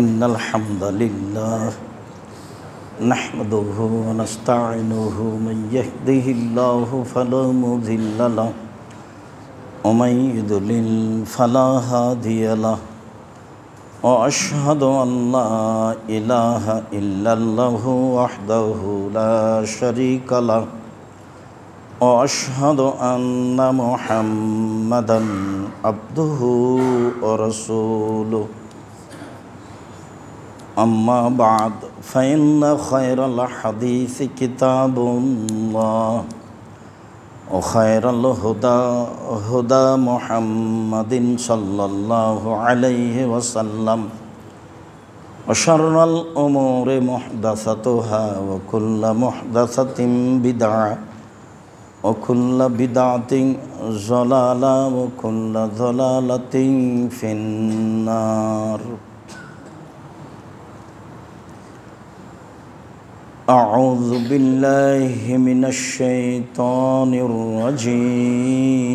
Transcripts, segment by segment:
ইন্নাল হামদালিল্লাহ নাহমাদুহু ওয়া নাস্তাঈনুহু মান ইয়াহদিহিল্লাহু ফালা মুযিল্লা লাহু ওয়া মান ইউদ্লিল ফালা হাদিয়া লাহু ওয়া আশহাদু আন লা ইলাহা ইল্লাল্লাহু ওয়াহদাহু লা শারীকা লাহু ওয়া আশহাদু আন্না মুহাম্মাদান আবদুহু ওয়া রাসূলুহু أما بعد فإن خير الحديث كتاب الله وخير الهدى هدى محمد صلى الله عليه وسلم وشر الأمور محدثاتها وكل محدثة بدعة وكل بدعة ضلالة وكل ضلالة في النار أعوذ بالله من الشيطان الرجيم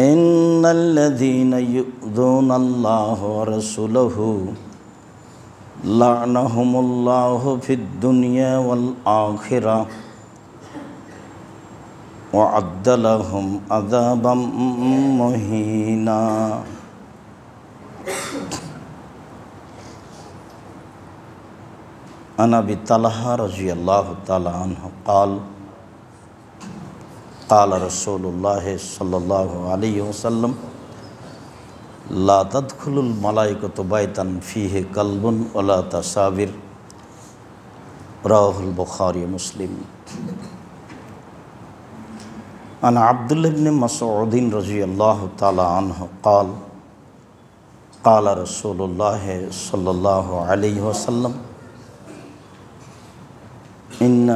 إن الذين يؤذون الله ورسوله لعنهم الله في الدنيا والآخرة وأعد لهم عذابا مهينا عن أبي طلحة رضي الله تعالى عنه قال قال رسول الله صلى الله عليه وسلم لا تدخل الملائكة بيتا فيه كلب ولا تصاوير رواه البخاري ومسلم عن عبد الله بن مسعود رضي الله تعالى عنه قال قال رسول الله صلى الله عليه وسلم إن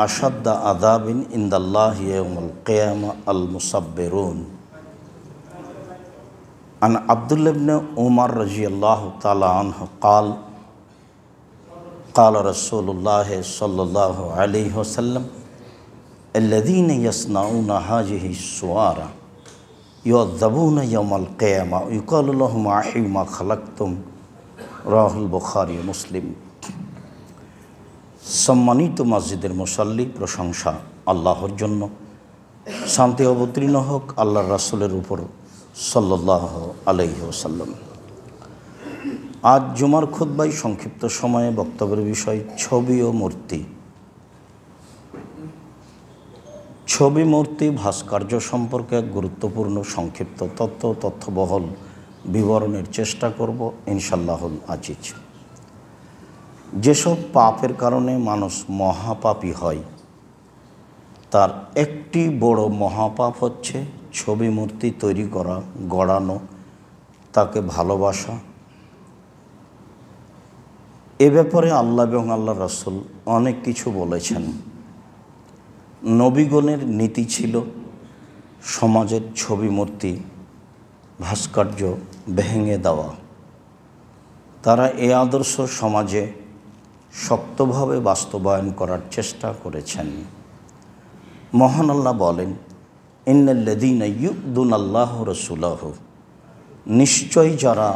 أشد عذاب عند الله يوم القيامة المصبرون عن عبد الله بن عمر رضي الله تعالى عنه قال قال رسول الله صلى الله عليه وسلم الذين يصنعون هذه الصور يعذبون يوم القيامة يقال لهم أحيوا ما خلقتم رواه البخاري ومسلم সম্মানিত মসজিদের মুসাল্লি, প্রশংসা আল্লাহর জন্য, শান্তি অবতীর্ণ হোক আল্লাহর রাসূলের উপর সাল্লাল্লাহু আলাইহি ওয়াসাল্লাম। আজ জুমার খুতবায় সংক্ষিপ্ত সময়ে বক্তব্যের বিষয় ছবি ও মূর্তি। ছবি, মূর্তি, ভাস্কর্য সম্পর্কে এক গুরুত্বপূর্ণ সংক্ষিপ্ত তথ্যবহল বিবরণের চেষ্টা করব ইনশাআল্লাহুল আজিজ। যেসব পাপের কারণে মানুষ মহাপাপী হয় তার একটি বড় মহাপাপ হচ্ছে ছবি মূর্তি তৈরি করা, গড়ানো, তাকে ভালোবাসা। এ ব্যাপারে আল্লাহ এবং আল্লাহর রাসূল অনেক কিছু বলেছেন। নবীগণের নীতি ছিল সমাজের ছবি মূর্তি ভাস্কর্য ভেঙে দেওয়া। তারা এই আদর্শ সমাজে শক্তভাবে বাস্তবায়ন করার চেষ্টা করেছেন। মহান আল্লাহ বলেন, ইন্নাল্লাযীনা ইউযুনাল্লাহা ওয়া রাসূলাহু, নিশ্চয় যারা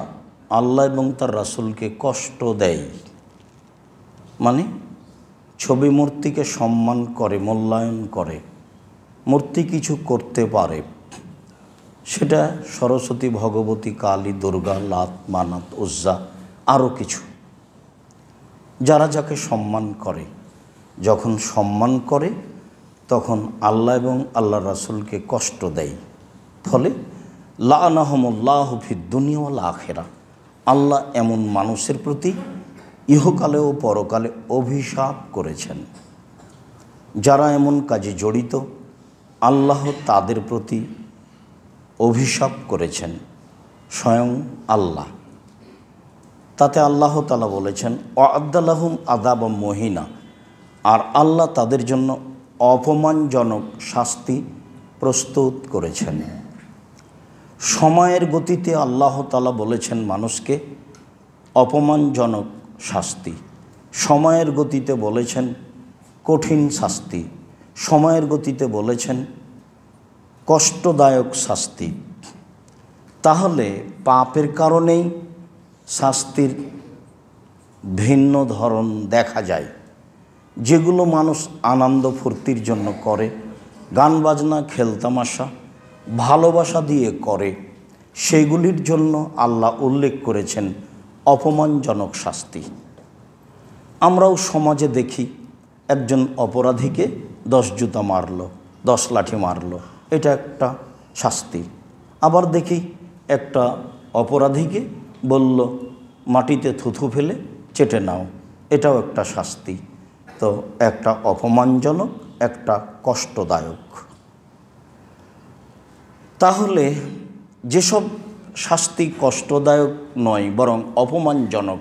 আল্লাহ এবং তার রাসূলকে কষ্ট দেয়, মানে ছবি মূর্তিকে সম্মান করে, মূল্যায়ন করে, মূর্তি কিছু করতে পারে, সেটা সরস্বতী, ভগবতী, কালী, দুর্গা, লাত, মানাত, উজ্জা, আরও কিছু। যারা যাকে সম্মান করে, যখন সম্মান করে তখন আল্লাহ এবং আল্লাহর রাসূলকে কষ্ট দেয়, ফলে লাআনাহুমুল্লাহু ফিদ দুনিয়া ওয়াল আখিরা, আল্লাহ এমন মানুষের প্রতি ইহকালে ও পরকালে অভিশাপ করেছেন। যারা এমন কাজে জড়িত আল্লাহ তাদের প্রতি অভিশাপ করেছেন, স্বয়ং আল্লাহ। তাতে আল্লাহ তাআলা বলেছেন ওয়া'আদ্দা লাহুম আযাবাম মুহিনা, আর আল্লাহ তাদের জন্য অপমানজনক শাস্তি প্রস্তুত করেছেন। সময়ের গতিতে আল্লাহ তাআলা বলেছেন মানুষকে অপমানজনক শাস্তি, সময়ের গতিতে বলেছেন কঠিন শাস্তি, সময়ের গতিতে বলেছেন কষ্টদায়ক শাস্তি। তাহলে পাপের কারণেই শাস্তির ভিন্ন ধরন দেখা যায়। যেগুলো মানুষ আনন্দ ফুর্তির জন্য করে, গান বাজনা খেলতামাশা ভালোবাসা দিয়ে করে, সেগুলির জন্য আল্লাহ উল্লেখ করেছেন অপমানজনক শাস্তি। আমরাও সমাজে দেখি একজন অপরাধীকে 10 জুতা মারল, 10 লাঠি মারল, এটা একটা শাস্তি। আবার দেখি একটা অপরাধীকে বলল মাটিতে থুথু ফেলে চেটে নাও, এটাও একটা শাস্তি। তো একটা অপমানজনক, একটা কষ্টদায়ক। তাহলে যেসব শাস্তি কষ্টদায়ক নয় বরং অপমানজনক,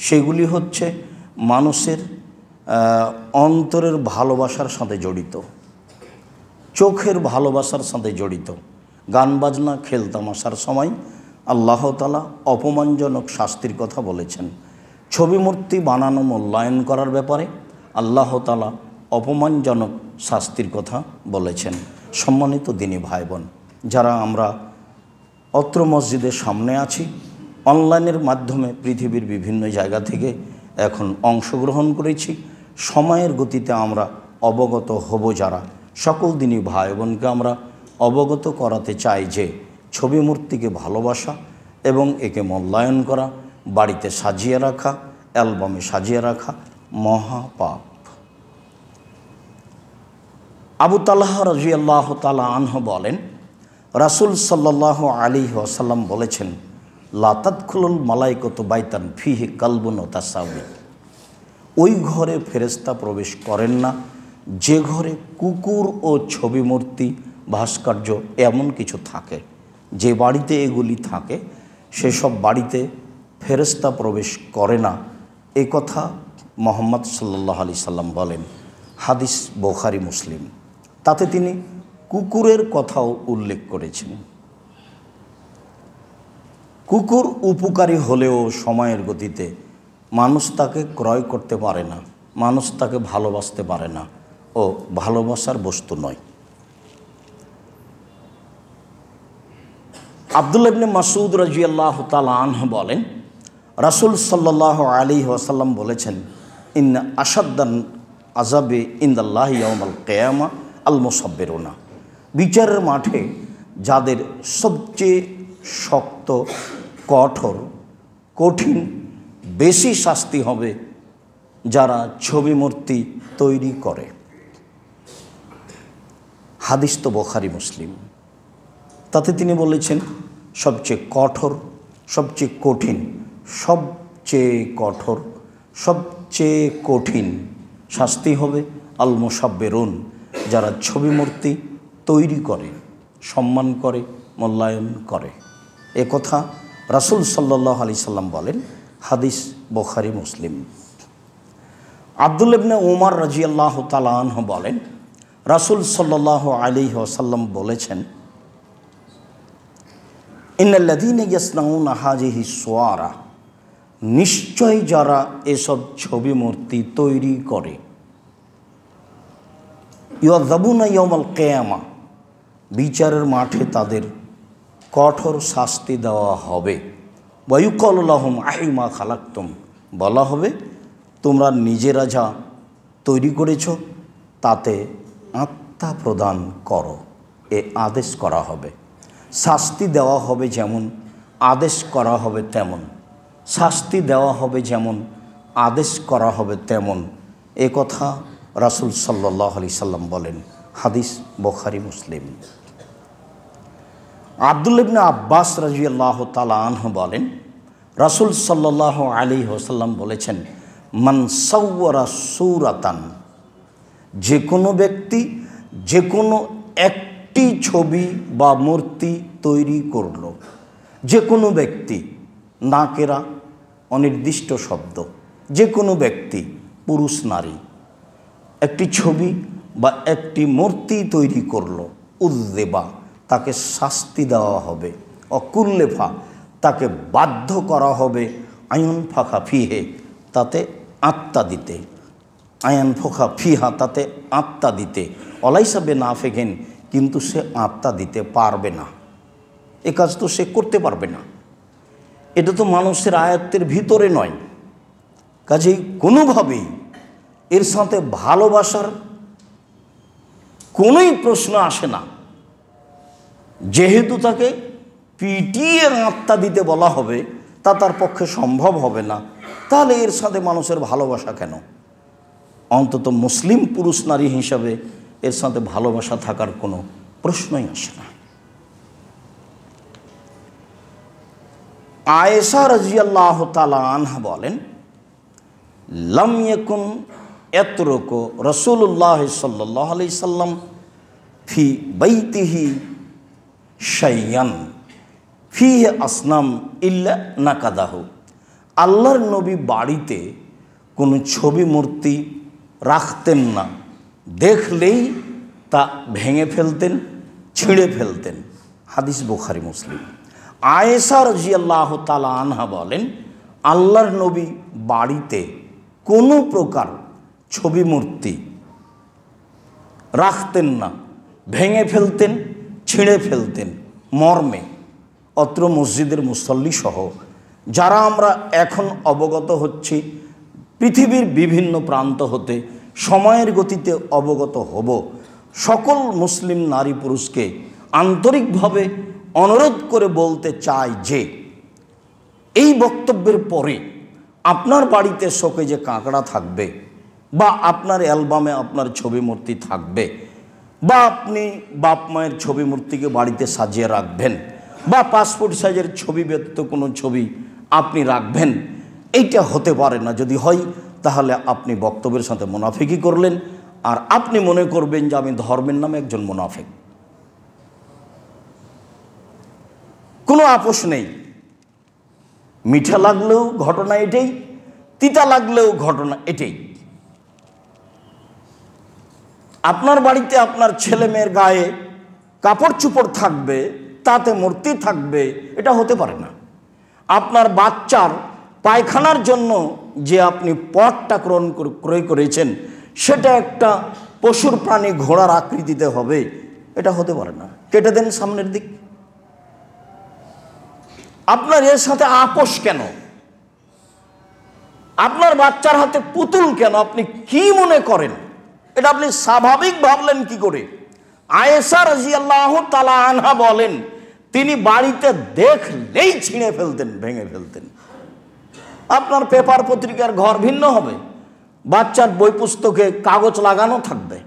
সেগুলি হচ্ছে মানুষের অন্তরের ভালোবাসার সাথে জড়িত, চোখের ভালোবাসার সাথে জড়িত। গান বাজনা খেলতামাশার সময় আল্লাহ তাআলা অপমানজনক শাস্তির কথা বলেছেন। ছবি মূর্তি বানানো মূল্যায়ন করার ব্যাপারে আল্লাহ তাআলা অপমানজনক শাস্তির কথা বলেছেন। সম্মানিত দিনী ভাই বোন, যারা আমরা অত্র মসজিদের সামনে আছি, অনলাইনের মাধ্যমে পৃথিবীর বিভিন্ন জায়গা থেকে এখন অংশগ্রহণ করেছি, সময়ের গতিতে আমরা অবগত হব। যারা সকল দিনী ভাই বোনকে আমরা অবগত করাতে চাই যে ছবি মূর্তিকে ভালোবাসা এবং একে মূল্যায়ন করা, বাড়িতে সাজিয়ে রাখা, অ্যালবামে সাজিয়ে রাখা মহাপাপ। আবু তালহা রাদিয়াল্লাহু তাআলা আনহু বলেন, রাসূল সাল্লাল্লাহু আলাইহি ওয়াসাল্লাম বলেছেন, লা তাদখুলুল মালাইকাতু বাইতান ফিহি কালবুন ওয়া তাসাউবি। ওই ঘরে ফেরেশতা প্রবেশ করেন না যে ঘরে কুকুর ও ছবি মূর্তি ভাস্কর্য এমন কিছু থাকে। যে বাড়িতে এগুলি থাকে সেসব বাড়িতে ফেরেশতা প্রবেশ করে না, এই কথা মুহাম্মদ সাল্লাল্লাহু আলাইহি সাল্লাম বলেন। হাদিস বুখারী মুসলিম। তাতে তিনি কুকুরের কথাও উল্লেখ করেছেন। কুকুর উপকারী হলেও সময়ের গতিতে মানুষ তাকে ক্রয় করতে পারে না, মানুষ তাকে ভালোবাসতে পারে না ও ভালোবাসার বস্তু নয়। আব্দুল্লাহ ইবনে মাসউদ রাদিয়াল্লাহু তাআলা আনহু বলেন, রাসূল সাল্লাল্লাহু আলাইহি ওয়াসাল্লাম বলেছেন, ইন্না আশাদ্দান আযাবি ইনদাল্লাহি ইয়াউমাল কিয়ামা আল মুসাব্বিরুনা। বিচারের মাঠে যাদের সবচেয়ে শক্ত, কঠোর, কঠিন, বেশি শাস্তি হবে যারা ছবি মূর্তি তৈরি করে। হাদিস তো বুখারী মুসলিম। তাতে তিনি বলেছেন সবচেয়ে কঠোর, সবচেয়ে কঠিন, সবচেয়ে কঠোর, সবচেয়ে কঠিন শাস্তি হবে আল মুসাব্বিরুন, যারা ছবি মূর্তি তৈরি করে, সম্মান করে, মূল্যায়ন করে। এ কথা রাসূল সাল্লাল্লাহু আলাইহি সাল্লাম বলেন। হাদিস বুখারী মুসলিম। আব্দুল্লাহ ইবনে উমর রাদিয়াল্লাহু তাআলা আনহু বলেন, রাসূল সাল্লাল্লাহু আলাইহি ওয়াসাল্লাম বলেছেন, ইন্নাল্লাযীনা ইয়াসনাউনা হাযিহি সুওয়ারা, নিশ্চয় যারা এসব ছবি মূর্তি তৈরি করে, ইউযাবুনা ইয়াউমাল কিয়ামা, বিচারের মাঠে তাদের কঠোর শাস্তি দেওয়া হবে। ওয়া ইউকালু লাহুম আইমা খালাকতুম, বলা হবে তোমরা নিজেরা যা তৈরি করেছ তাতে আত্মা প্রদান করো, এ আদেশ করা হবে। শাস্তি দেওয়া হবে যেমন, আদেশ করা হবে তেমন। শাস্তি দেওয়া হবে যেমন, আদেশ করা হবে তেমন। এ কথা রাসূল সাল্লাল্লাহু আলাইহি সাল্লাম বলেন। হাদিস বুখারী মুসলিম। আব্দুল্লাহ ইবনে আব্বাস রাদিয়াল্লাহু তাআলা আনহু বলেন, রাসূল সাল্লাল্লাহু আলাইহি ওয়াসাল্লাম বলেছেন, মান সাওয়ারা সূরাতান, যে কোনো ব্যক্তি যে কোনো একটি ছবি বা মূর্তি তৈরি করল। যে কোনো ব্যক্তি, নাকেরা অনির্দিষ্ট শব্দ, যে কোনো ব্যক্তি, পুরুষ নারী, একটি ছবি বা একটি মূর্তি তৈরি করল, উযযিবা, তাকে শাস্তি দেওয়া হবে। অকুল্লেফা, তাকে বাধ্য করা হবে। আয়ন ফাঁকা ফিহে, তাতে আত্মা দিতে। আয়ন ফাঁকা ফিহা, তাতে আত্মা দিতে। অলাইসা বে নাফেগেন, কিন্তু সে আত্মা দিতে পারবে না। এ কাজ তো সে করতে পারবে না, এটা তো মানুষের আয়ত্তের ভিতরে নয়। কাজেই কোনোভাবেই এর সাথে ভালোবাসার কোনোই প্রশ্ন আসে না। যেহেতু তাকে পিটিয়ে আত্মা দিতে বলা হবে, তা তার পক্ষে সম্ভব হবে না, তাহলে এর সাথে মানুষের ভালোবাসা কেন? অন্তত মুসলিম পুরুষ নারী হিসাবে এর সাথে ভালোবাসা থাকার কোনো প্রশ্নই আসে না। আয়েশা রাদিয়াল্লাহু তাআলা আনহা বলেন, লাম ইয়াকুন ইয়াতরুকু রাসূলুল্লাহ সাল্লাল্লাহু আলাইহি সাল্লাম ফি বাইতিহি শাইয়ান ফিহি আসনাম ইল্লা নাকাদাহু। আল্লাহর নবী বাড়িতে কোনো ছবি মূর্তি রাখতেন না, দেখলেই তা ভেঙে ফেলতেন, ছিঁড়ে ফেলতেন। হাদিস বুখারী মুসলিম। আয়েশা রাদিয়াল্লাহু তাআলা আনহা বলেন, আল্লাহর নবী বাড়িতে কোনো প্রকার ছবি মূর্তি রাখতেন না, ভেঙে ফেলতেন, ছিঁড়ে ফেলতেন। মর্মে অত্র মসজিদের মুসল্লি সহ যারা আমরা এখন অবগত হচ্ছি, পৃথিবীর বিভিন্ন প্রান্ত হতে সময়ের গতিতে অবগত হব, সকল মুসলিম নারী পুরুষকে আন্তরিকভাবে অনুরোধ করে বলতে চাই যে এই বক্তব্যের পরে আপনার বাড়িতে শোকেজে কাঁকড়া থাকবে, বা আপনার অ্যালবামে আপনার ছবি মূর্তি থাকবে, বা আপনি বাপ মায়ের ছবি মূর্তিকে বাড়িতে সাজিয়ে রাখবেন, বা পাসপোর্ট সাইজের ছবি ব্যতীত কোনো ছবি আপনি রাখবেন, এইটা হতে পারে না। যদি হয় তাহলে আপনি বক্তব্যের সাথে মুনাফিকি করলেন, আর আপনি মনে করবেন যে আমি ধর্মের নামে একজন মুনাফিক। কোনো আপোষ নেই। মিঠা লাগলেও ঘটনা এটাই, তিতা লাগলেও ঘটনা এটাই। আপনার বাড়িতে আপনার ছেলে মেয়ের গায়ে কাপড় চোপড় থাকবে, তাতে মূর্তি থাকবে, এটা হতে পারে না। আপনার বাচ্চার পায়খানার জন্য যে আপনি পটটা ক্রয় করেছেন, সেটা একটা পশুর প্রাণী ঘোড়ার আকৃতিতে হবে, এটা হতে পারে না। কেটে দেন সামনের দিক। আপনার এর সাথে আপোষ কেন? আপনার বাচ্চার হাতে পুতুল কেন? আপনি কি মনে করেন? এটা আপনি স্বাভাবিক ভাবলেন কি করে? আয়েশা রাদিয়াল্লাহু তাআলা আনহা বলেন, তিনি বাড়িতে দেখলেই ছিঁড়ে ফেলতেন, ভেঙে ফেলতেন। আপনার পেপার পত্রিকার ঘর ভিন্ন হবে, বাচ্চার বই পুস্তকে কাগজ লাগানো থাকবে,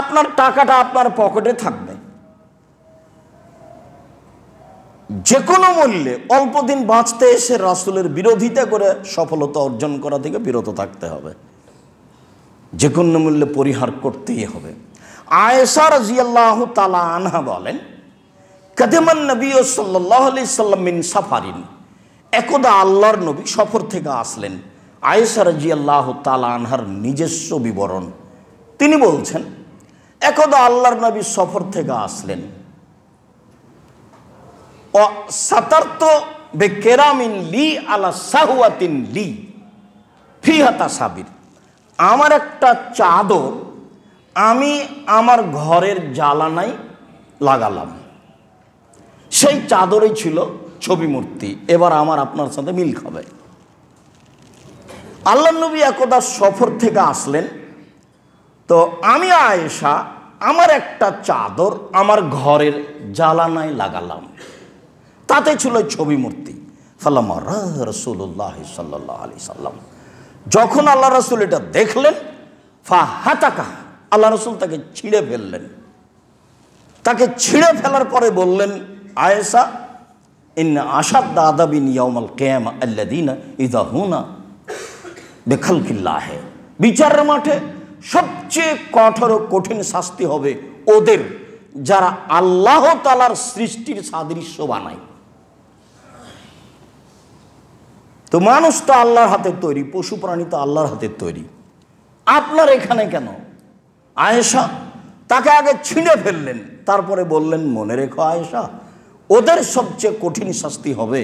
আপনার টাকাটা আপনার পকেটে থাকবে। যে কোনো মূল্যে অল্প দিন বাঁচতে এসে রাসূলের বিরোধিতা করে সফলতা অর্জন করা থেকে বিরত থাকতে হবে, যে কোনো মূল্যে পরিহার করতেই হবে। আয়েশা রাদিয়াল্লাহু তাআলা আনহা বলেন, কাদামান নবী সাল্লাল্লাহু আলাইহি সাল্লাম মিন সাফারিন। একদা আল্লাহর নবী সফর থেকে আসলেন। আয়েশা রাদিয়াল্লাহু তাআলা আনহার নিজস্ব বিবরণ, তিনি বলছেন, একদা আল্লাহর নবী সফর থেকে আসলেন। ও সাতারতু বিকেরামিন লি আলা সাহওয়াতিন লি ফিহা তাসাবির। আমার একটা চাদর আমি আমার ঘরের জ্বালানায় লাগালাম, সেই চাদরে ছিল ছবি মূর্তি। এবার আমার আপনার সাথে মিল খাবে। আল্লাহর নবী একদা সফর থেকে আসলেন, তো আমি আয়েশা আমার একটা চাদর আমার ঘরের জ্বালানায় লাগালাম, তাতে ছিল ছবি মূর্তি। ফালামা রাসূলুল্লাহ সাল্লাল্লাহু আলাইহি সাল্লাম, যখন আল্লাহ রাসূল এটা দেখলেন, ফাহাতাকা, আল্লাহ রাসূল তাকে ছিঁড়ে ফেললেন। তাকে ছিঁড়ে ফেলার পরে বললেন, আয়েশা, ইন্না আশাদ্দা আযাবিন ইয়াউমাল কিয়ামা আল্লাযীনা ইযা হুনা বিখালকিল্লাহ। বিচারের মাঠে সবচেয়ে কঠোর ও কঠিন শাস্তি হবে ওদের যারা আল্লাহ তাআলার সৃষ্টির সাদৃশ্য বানায়। তো মানুষ তো আল্লাহর হাতের তৈরি, পশু প্রাণী তো আল্লাহর হাতের তৈরি, আপনার এখানে কেন? আয়েশা তাকে আগে ছিঁড়ে ফেললেন, তারপরে বললেন, মনে রেখো আয়েশা, ওদের সবচেয়ে কঠিন শাস্তি হবে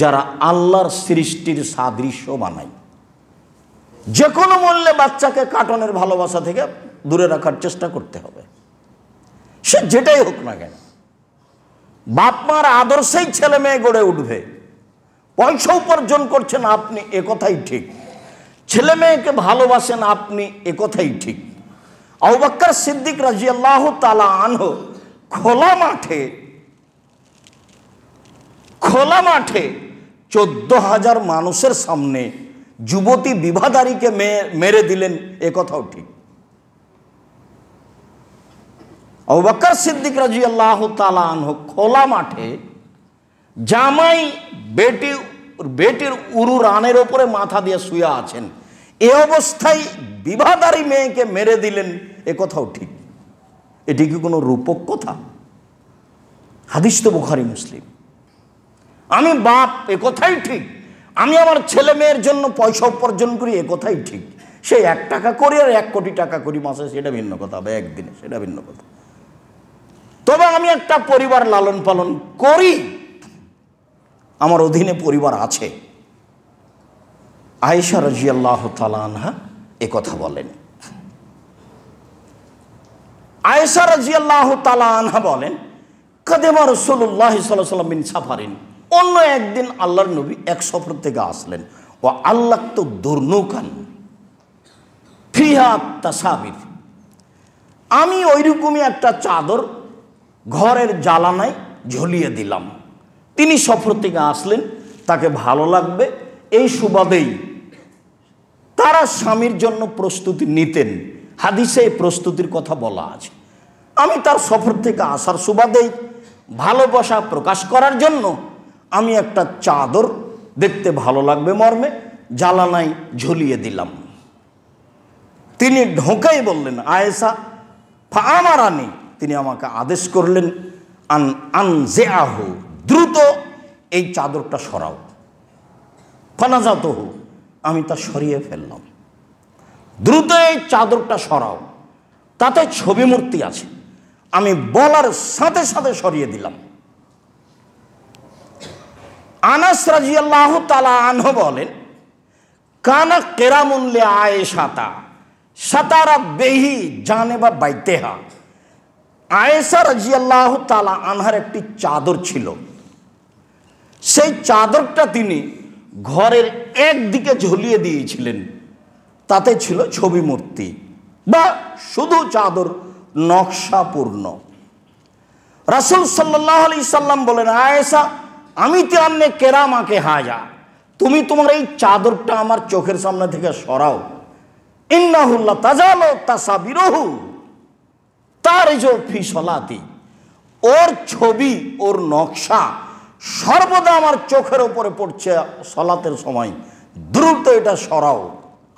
যারা আল্লাহর সৃষ্টির সাদৃশ্য বানায়। যে কোনো মূল্যে বাচ্চাকে কার্টুনের ভালোবাসা থেকে দূরে রাখার চেষ্টা করতে হবে, সে যেটাই হোক না কেন। বাপ মার আদর্শেই ছেলে মেয়ে গড়ে উঠবে। পয়সা উপার্জন করছেন আপনি, এ কথাই ঠিক। ছেলে মেয়েকে ভালোবাসেন আপনি, এ কথাই ঠিক। আবু বকর সিদ্দিক রাদিয়াল্লাহু তাআলা আনহু খোলা মাঠে 14,000 মানুষের সামনে যুবতী বিবাহদারীকে মেরে দিলেন, এ কথাও ঠিক। আবু বকর সিদ্দিক রাদিয়াল্লাহু তাআলা আনহু খোলা মাঠে জামাই বেটির উরু রানের ওপরে মাথা দিয়ে শুয়ে আছেন, এ অবস্থায় বিবাহদারী মেয়েকে মেরে দিলেন, এ কথাও ঠিক। এটি কি কোনো রূপক কথা? হাদিস তো বুখারী মুসলিম। আমি বাপ, এ কথাই ঠিক। আমি আমার ছেলে মেয়ের জন্য পয়সা উপার্জন করি, এ কথাই ঠিক। সে 1 টাকা করি আর 1 কোটি টাকা করি মাসে, সেটা ভিন্ন কথা, হবে একদিনে, সেটা ভিন্ন কথা। তবে আমি একটা পরিবার লালন পালন করি, আমার অধীনে পরিবার আছে। আয়েশা রাদিয়াল্লাহু তাআলা আনহা এ কথা বলেন। আয়েশা রাদিয়াল্লাহু তাআলা আনহা বলেন, কাদেমা রাসূলুল্লাহ সাল্লাল্লাহু আলাইহি ওয়াসাল্লাম মিন সাফারিন, অন্য একদিন আল্লাহর নবী এক সফর থেকে আসলেন। ও আল্লাহ তো দুর্নুকান ফিহা তাসাবির, আমি ওইরকমই একটা চাদর ঘরের জ্বালানায় ঝুলিয়ে দিলাম। তিনি সফর থেকে আসলেন, তাকে ভালো লাগবে এই সুবাদেই তারা স্বামীর জন্য প্রস্তুতি নিতেন। হাদিসে এই প্রস্তুতির কথা বলা আছে। আমি তার সফর থেকে আসার সুবাদেই ভালোবাসা প্রকাশ করার জন্য আমি একটা চাদর দেখতে ভালো লাগবে মর্মে জ্বালানায় ঝুলিয়ে দিলাম। তিনি ঢোকাই বললেন, আয়েশা ফাআমারানি, তিনি আমাকে আদেশ করলেন, আনজিআহু, দ্রুত এই চাদরটা সরাও। ফানাজাতুহু, আমি তা সরিয়ে ফেললাম। দ্রুত এই চাদরটা সরাও, তাতে ছবি মূর্তি আছে। আমি বলার সাথে সাথে সরিয়ে দিলাম। আনাস রাদিয়াল্লাহু তাআলা আনহু বলেন, কানা কিরামুন লি আয়েশাতা সাতারাত বিহি জানেবা বাইতেহা। আয়েশা রাদিয়াল্লাহু তাআলা আনহার একটি চাদর ছিল, সেই চাদরটা তিনি ঘরের একদিকে ঝুলিয়ে দিয়েছিলেন। তাতে ছিল ছবি মূর্তি বা শুধু চাদর নকশাপূর্ণ। রাসূল সাল্লাল্লাহু আলাইহি সাল্লাম বলেন, আয়েশা আমি তে আমনে কেরামাকে হাজা, তুমি তোমার এই চাদরটা আমার চোখের সামনে থেকে সরাও। ইন্নাহু লা তাজালু তাসাবিরুহু তারজু ফি সলাতি, ওর ছবি ওর নকশা সর্বদা আমার চোখের উপরে পড়ছে সালাতের সময়, দ্রুত এটা সরাও।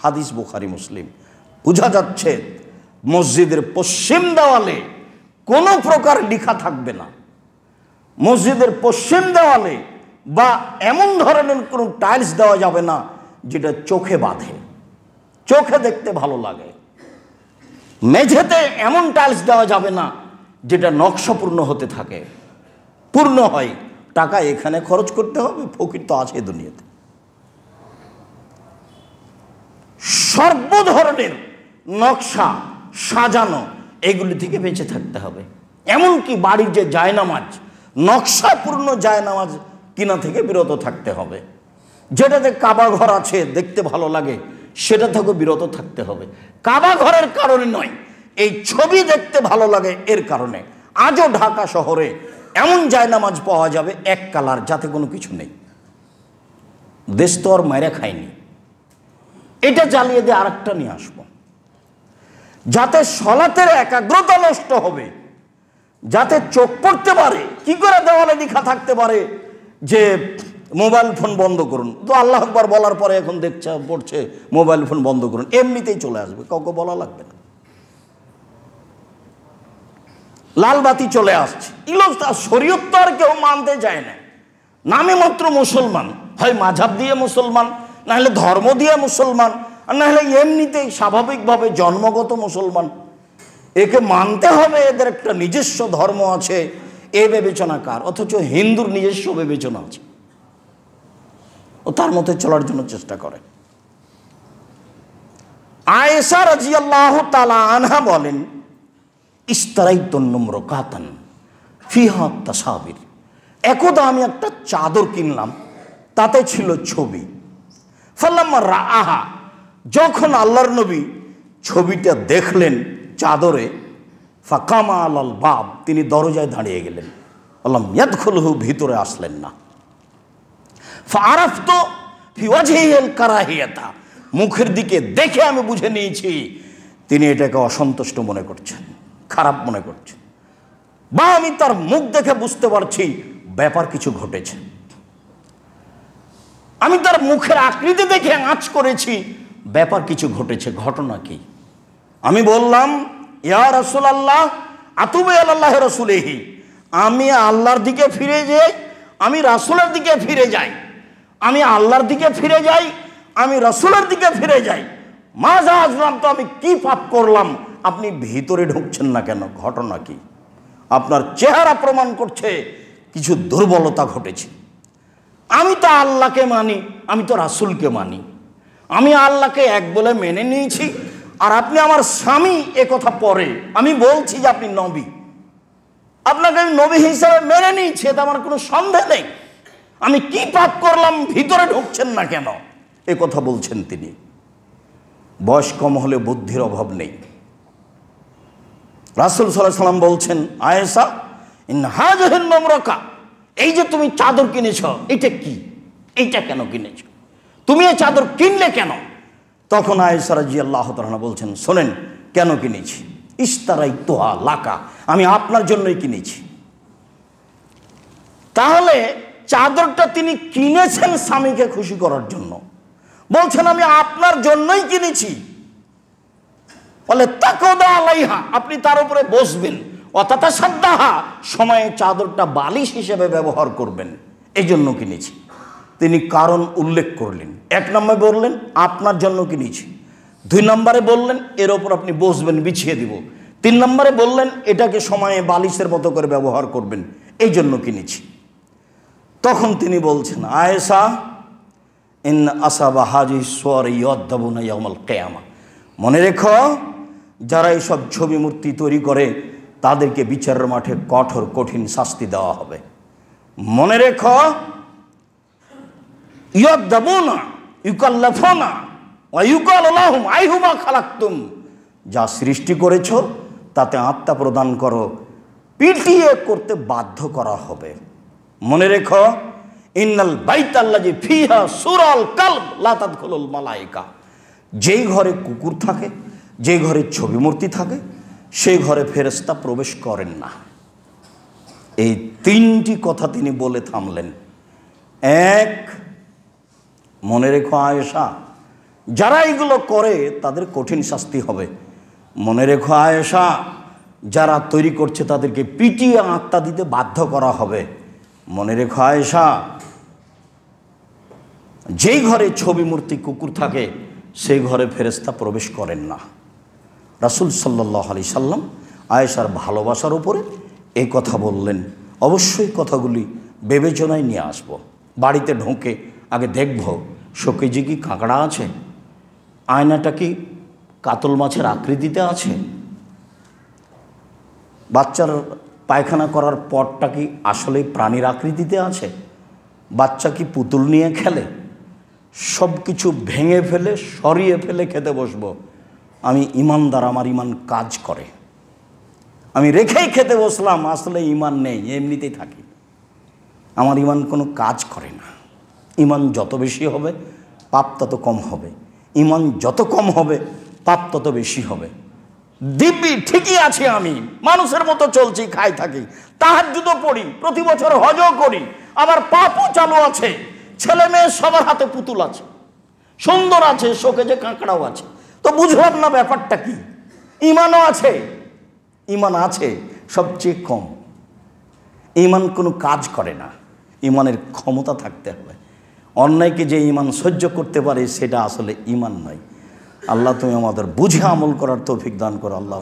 হাদিস বুখারী মুসলিম। বোঝা যাচ্ছে মসজিদের পশ্চিম দেওয়ালে কোনো প্রকার লেখা থাকবে না। মসজিদের পশ্চিম দেওয়ালে বা এমন ধরনের কোনো টাইলস দেওয়া যাবে না যেটা চোখে বাঁধে, চোখে দেখতে ভালো লাগে। মেঝেতে এমন টাইলস দেওয়া যাবে না যেটা নকশাপূর্ণ হতে থাকে, পূর্ণ হয়। টাকা এখানে খরচ করতে হবে, ফকির তো আছে দুনিয়াতে। সর্ব ধরনের নকশা সাজানো এগুলি থেকে বেঁচে থাকতে হবে। এমনকি বাড়ির যে জায়নামাজ, নকশাপূর্ণ জায়নামাজ কিনা থেকে বিরত থাকতে হবে। যেটাতে কাবা ঘর আছে, দেখতে ভালো লাগে, সেটা থেকে বিরত থাকতে হবে। কাবা ঘরের কারণে নয়, এই ছবি দেখতে ভালো লাগে এর কারণে। আজও ঢাকা শহরে এমন জায়নামাজ পাওয়া যাবে এক কালার, যাতে কোনো কিছু নেই। দেশ তো আর মাইরা খায়নি, এটা জ্বালিয়ে দিয়ে আরেকটা নিয়ে আসবো, যাতে সলাতের একাগ্রতা নষ্ট হবে, যাতে চোখ পড়তে পারে। কি করে দেওয়ালে লেখা থাকতে পারে যে মোবাইল ফোন বন্ধ করুন? তো আল্লাহ আকবার বলার পরে এখন দেখছে পড়ছে মোবাইল ফোন বন্ধ করুন, এমনিতেই চলে আসবে, কাউকে বলা লাগবে না। লাল বাতি চলে আসছে, এগুলো শরীয়ত তো আর কেউ মানতে যায় না। নামে মাত্র মুসলমান, হয় মাঝহাব দিয়ে মুসলমান, না হলে ধর্ম দিয়ে মুসলমান, আর না হলে এমনিতেই স্বাভাবিকভাবে জন্মগত মুসলমান। একে মানতে হবে, এদের একটা নিজস্ব ধর্ম আছে, এ বিবেচনা কার? অথচ হিন্দুর নিজস্ব বিবেচনা আছে, ও তার মতে চলার জন্য চেষ্টা করে। আয়েশা রাদিয়াল্লাহু তাআলা আনহা বলেন, ইস্তারাইতুন নুমরাকাতান ফিহা তাসাবির, একদা আমি একটা চাদর কিনলাম, তাতে ছিল ছবি। ফাল্লাম্মা রাআহা, যখন আল্লাহর নবী ছবিটা দেখলেন চাদরে, ফাকামা আলাল বাব, তিনি দরজায় দাঁড়িয়ে গেলেন। আল্লাহ ইয়াদখুলহু, ভিতরে আসলেন না। ফাআরাফতু ফি ওয়াজহিহিল কারাহিয়াতা, মুখের দিকে দেখে আমি বুঝে নিয়েছি তিনি এটাকে অসন্তুষ্ট মনে করছেন, খারাপ মনে করছেন, বা আমি তার মুখ দেখে বুঝতে পারছি ব্যাপার কিছু ঘটেছে। আমি তার মুখের আকৃতি দেখে আঁচ করেছি ব্যাপার কিছু ঘটেছে। ঘটনা কি? আমি বললাম, ইয়া রাসূলুল্লাহ আতুবু ইলাল্লাহি রাসূলিহি, আমি আল্লাহর দিকে ফিরে যাই, আমি রাসূলের দিকে ফিরে যাই, আমি আল্লাহর দিকে ফিরে যাই, আমি রাসূলের দিকে ফিরে যাই। মাজা আজলাম, তো আমি কি পাপ করলাম? আপনি ভিতরে ঢুকছেন না কেন? ঘটনা কি? আপনার চেহারা প্রমাণ করছে কিছু দুর্বলতা ঘটেছে। আমি তো আল্লাহকে মানি, আমি তো রাসূলকে মানি, আমি আল্লাহকে এক বলে মেনে নিয়েছি, আর আপনি আমার স্বামী, এ কথা পরে। আমি বলছি যে আপনি নবী, আপনাকে আমি নবী হিসাবে মেনে নিয়েছি, এটা আমার কোনো সন্দেহ নেই। আমি কি পাপ করলাম? ভিতরে ঢুকছেন না কেন? এ কথা বলছেন তিনি। বয়স কম হলে বুদ্ধির অভাব নেই। রাসূল সাল্লাল্লাহু আলাইহি ওয়াসাল্লাম বলছেন, আয়েশা ইন হাযিহিল মামরাকা, এই যে তুমি চাদর কিনেছ, এটা কি? এইটা কেন কিনেছ? তুমি এই চাদর কিনলে কেন? তখন আয়েশা রাদিয়াল্লাহু তাআলা বলছেন, শোনেন কেন কিনেছি। ইশতারাইতুহা লাকা, আমি আপনার জন্যই কিনেছি। তাহলে চাদরটা তিনি কিনেছেন স্বামীকে খুশি করার জন্য, বলছেন আমি আপনার জন্যই কিনেছি। বলে তাকওদা আলাইহা, আপনি তার উপরে বসবেন, অতাতাসাদ্দাহা, সময়ে চাদরটা বালিশ হিসেবে ব্যবহার করবেন, এই জন্য কিনেছি। তিনি কারণ উল্লেখ করলেন। 1 নম্বরে বললেন আপনার জন্য কিনেছি, 2 নম্বরে বললেন এর ওপর আপনি বসবেন, বিছিয়ে দিব, 3 নম্বরে বললেন এটাকে সময়ে বালিশের মতো করে ব্যবহার করবেন, এই জন্য কিনেছি। তখন তিনি বলছেন, আয়েশা ইন আসাবা হাজিহিস সুওয়ার ইয়াদাবুনা ইয়াউমাল কিয়ামা, মনে রেখো যারা এইসব ছবি মূর্তি তৈরি করে তাদেরকে বিচারের মাঠে কঠোর কঠিন শাস্তি দেওয়া হবে। মনে রেখো, ইয়াদাবুনা ইউকাল্লাফুনা ওয়া ইউকালু লাহুম আইহুমা খালাকতুম, যা সৃষ্টি করেছো তাতে আত্মা প্রদান করো, পিটিয়ে করতে বাধ্য করা হবে। মনে রেখো, ইন্নাল বাইতাল্লাযী ফিহা সুরাল কালব লা তাদখুলুল মালায়েকা, যেই ঘরে কুকুর থাকে, যে ঘরে ছবি মূর্তি থাকে, সেই ঘরে ফেরেশতা প্রবেশ করেন না। এই 3টি কথা তিনি বলে থামলেন। 1, মনে রেখো আয়েশা, যারা এগুলো করে তাদের কঠিন শাস্তি হবে। মনে রেখো আয়েশা, যারা তৈরি করছে তাদেরকে পিটিয়ে আত্মা দিতে বাধ্য করা হবে। মনে রেখো আয়েশা, যেই ঘরে ছবি মূর্তি কুকুর থাকে সেই ঘরে ফেরেশতা প্রবেশ করেন না। রাসূল সাল্লাল্লাহু আলাইহি সাল্লাম আয়েশার ভালোবাসার উপরে এই কথা বললেন। অবশ্যই কথাগুলি বিবেচনায় নিয়ে আসব। বাড়িতে ঢোকে আগে দেখব শোকেজে কি কাঁকড়া আছে, আয়নাটা কি কাতল মাছের আকৃতিতে আছে, বাচ্চার পায়খানা করার পটটা কি আসলে প্রাণীর আকৃতিতে আছে, বাচ্চা কি পুতুল নিয়ে খেলে। সব কিছু ভেঙে ফেলে সরিয়ে ফেলে খেতে বসবো। আমি ইমানদার, আমার ইমান কাজ করে। আমি রেখেই খেতে বসলাম, আসলে ইমান নেই, এমনিতেই থাকি, আমার ইমান কোনো কাজ করে না। ইমান যত বেশি হবে পাপ তত কম হবে, ইমান যত কম হবে পাপ তত বেশি হবে। দিব্যি ঠিকই আছে, আমি মানুষের মতো চলছি, খাই থাকি, তাহাজ্জুদও পড়ি, প্রতি বছর হজও করি, আমার পাপও চালু আছে। ছেলে মেয়ে সবার হাতে পুতুল আছে, সুন্দর আছে, শোকেজে কাঁকড়াও আছে। তো বুঝলাম না ব্যাপারটা কি। ইমানও আছে, ইমান আছে সবচেয়ে কম। ইমান কোনো কাজ করে না, ইমানের ক্ষমতা থাকতে হবে। অন্যায়কে যে ইমান সহ্য করতে পারে সেটা আসলে ইমান নয়। আল্লাহ তুমি আমাদের বুঝে আমল করার তৌফিক দান করো। আল্লাহ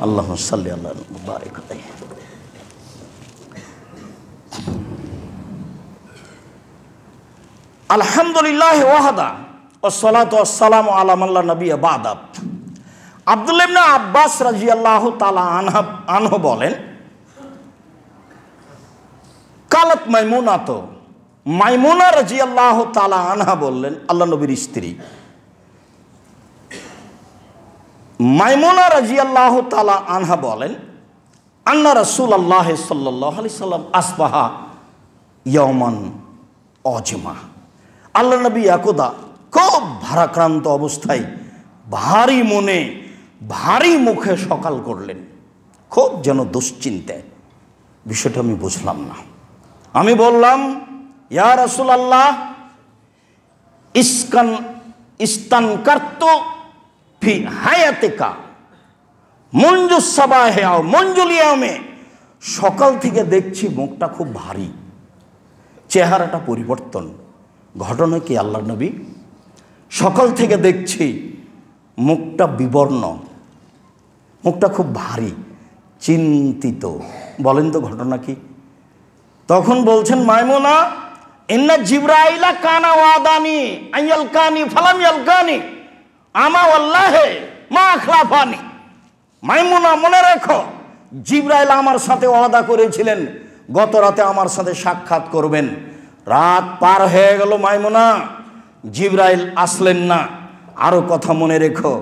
আল্লাহ সাল্লি আল্লাহ বারিক আলাইহি। আলহামদুলিল্লাহ ওয়াহদা ওয়াসসালাতু ওয়াসসালামু আলা মান লা নাবিয়্যা বা'দা। আব্দুল্লাহ ইবনে আব্বাস রাদিয়াল্লাহু তাআলা আনহু বলেন, কালত মাইমুনা, তো মাইমুনা রাদিয়াল্লাহু তাআলা আনহা বললেন, আল্লাহ নবীর স্ত্রী মাইমুনা রাদিয়াল্লাহু তাআলা আনহা বলেন, আন্না রাসূলুল্লাহ সাল্লাল্লাহু আলাইহি সাল্লাম আসবাহা ইয়াওমান অজমা। আল্লাহ নবী একদা খুব ভারাক্রান্ত অবস্থায় ভারী মনে ভারী মুখে সকাল করলেন, খুব যেন দুশ্চিন্তায়। বিষয়টা আমি বুঝলাম না। আমি বললাম, ইয়া রাসূলুল্লাহ, ইস্তানকারতু ফি হায়াতিকা মুনজু সাবাহে আও মুনজুল ইয়ামে। সকাল থেকে দেখছি মুখটা খুব ভারী, চেহারাটা পরিবর্তন। ঘটনা কি আল্লাহ নবী? সকাল থেকে দেখছি মুখটা বিবর্ণ, মুখটা খুব ভারী, চিন্তিত। বলেন তো ঘটনা কি? তখন বলছেন মাইমুনা, ইন্না জিবরাইলা কানা ওয়াদানি আইয়ালকানি ফালাম ইয়ালকানি আমা ওয়াল্লাহি মা আখলাফানি। মাইমুনা, মনে রেখো, জিবরাইল আমার সাথে ওয়াদা করেছিলেন গত রাতে আমার সাথে সাক্ষাৎ করবেন। রাত পার হয়ে গেল মাইমুনা, জিবরাইল আসলেন না। আরো কথা মনে রেখো,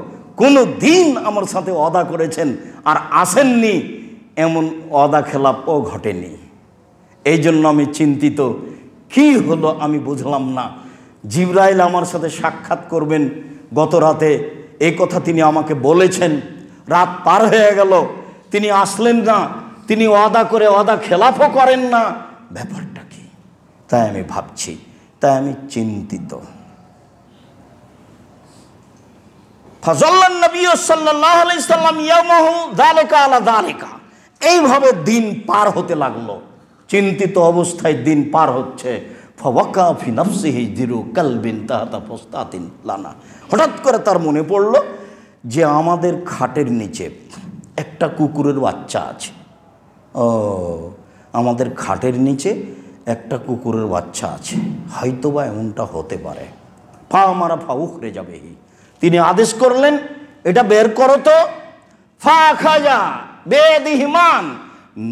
কোনো দিন আমার সাথে ওয়াদা করেছেন আর আসেননি, এমন ওয়াদা খেলাপও ঘটেনি। এই জন্য আমি চিন্তিত। কি হলো আমি বুঝলাম না। জিবরাইল আমার সাথে সাক্ষাৎ করবেন গত রাতে, এই কথা তিনি আমাকে বলেছেন। রাত পার হয়ে গেল, তিনি আসলেন না, তিনি ওয়াদা করে ওয়াদা খেলাফও করেন না। ব্যাপারটা কি? তাই আমি ভাবছি, তাই আমি চিন্তিত। ফাজাল্লান নবী সাল্লাল্লাহু আলাইহি সাল্লাম ইয়ামাহু যালিকা আলা যালিকা। এইভাবে দিন পার হতে লাগলো, চিন্তিত অবস্থায় দিন পার হচ্ছে। ফাওয়াকা ফি নাফসিহি জিরু কালবিন তাহাতা ফুস্তাতিন লানা। হঠাৎ করে তার মনে পড়ল যে আমাদের খাটের নিচে একটা কুকুরের বাচ্চা আছে। ও, আমাদের খাটের নিচে একটা কুকুরের বাচ্চা আছে, হয়তোবা এমনটা হতে পারে। ফা মারা ফা উখরে যাবে। তিনি আদেশ করলেন, এটা বের করো তো। ফা খাজা বেদিহিমান,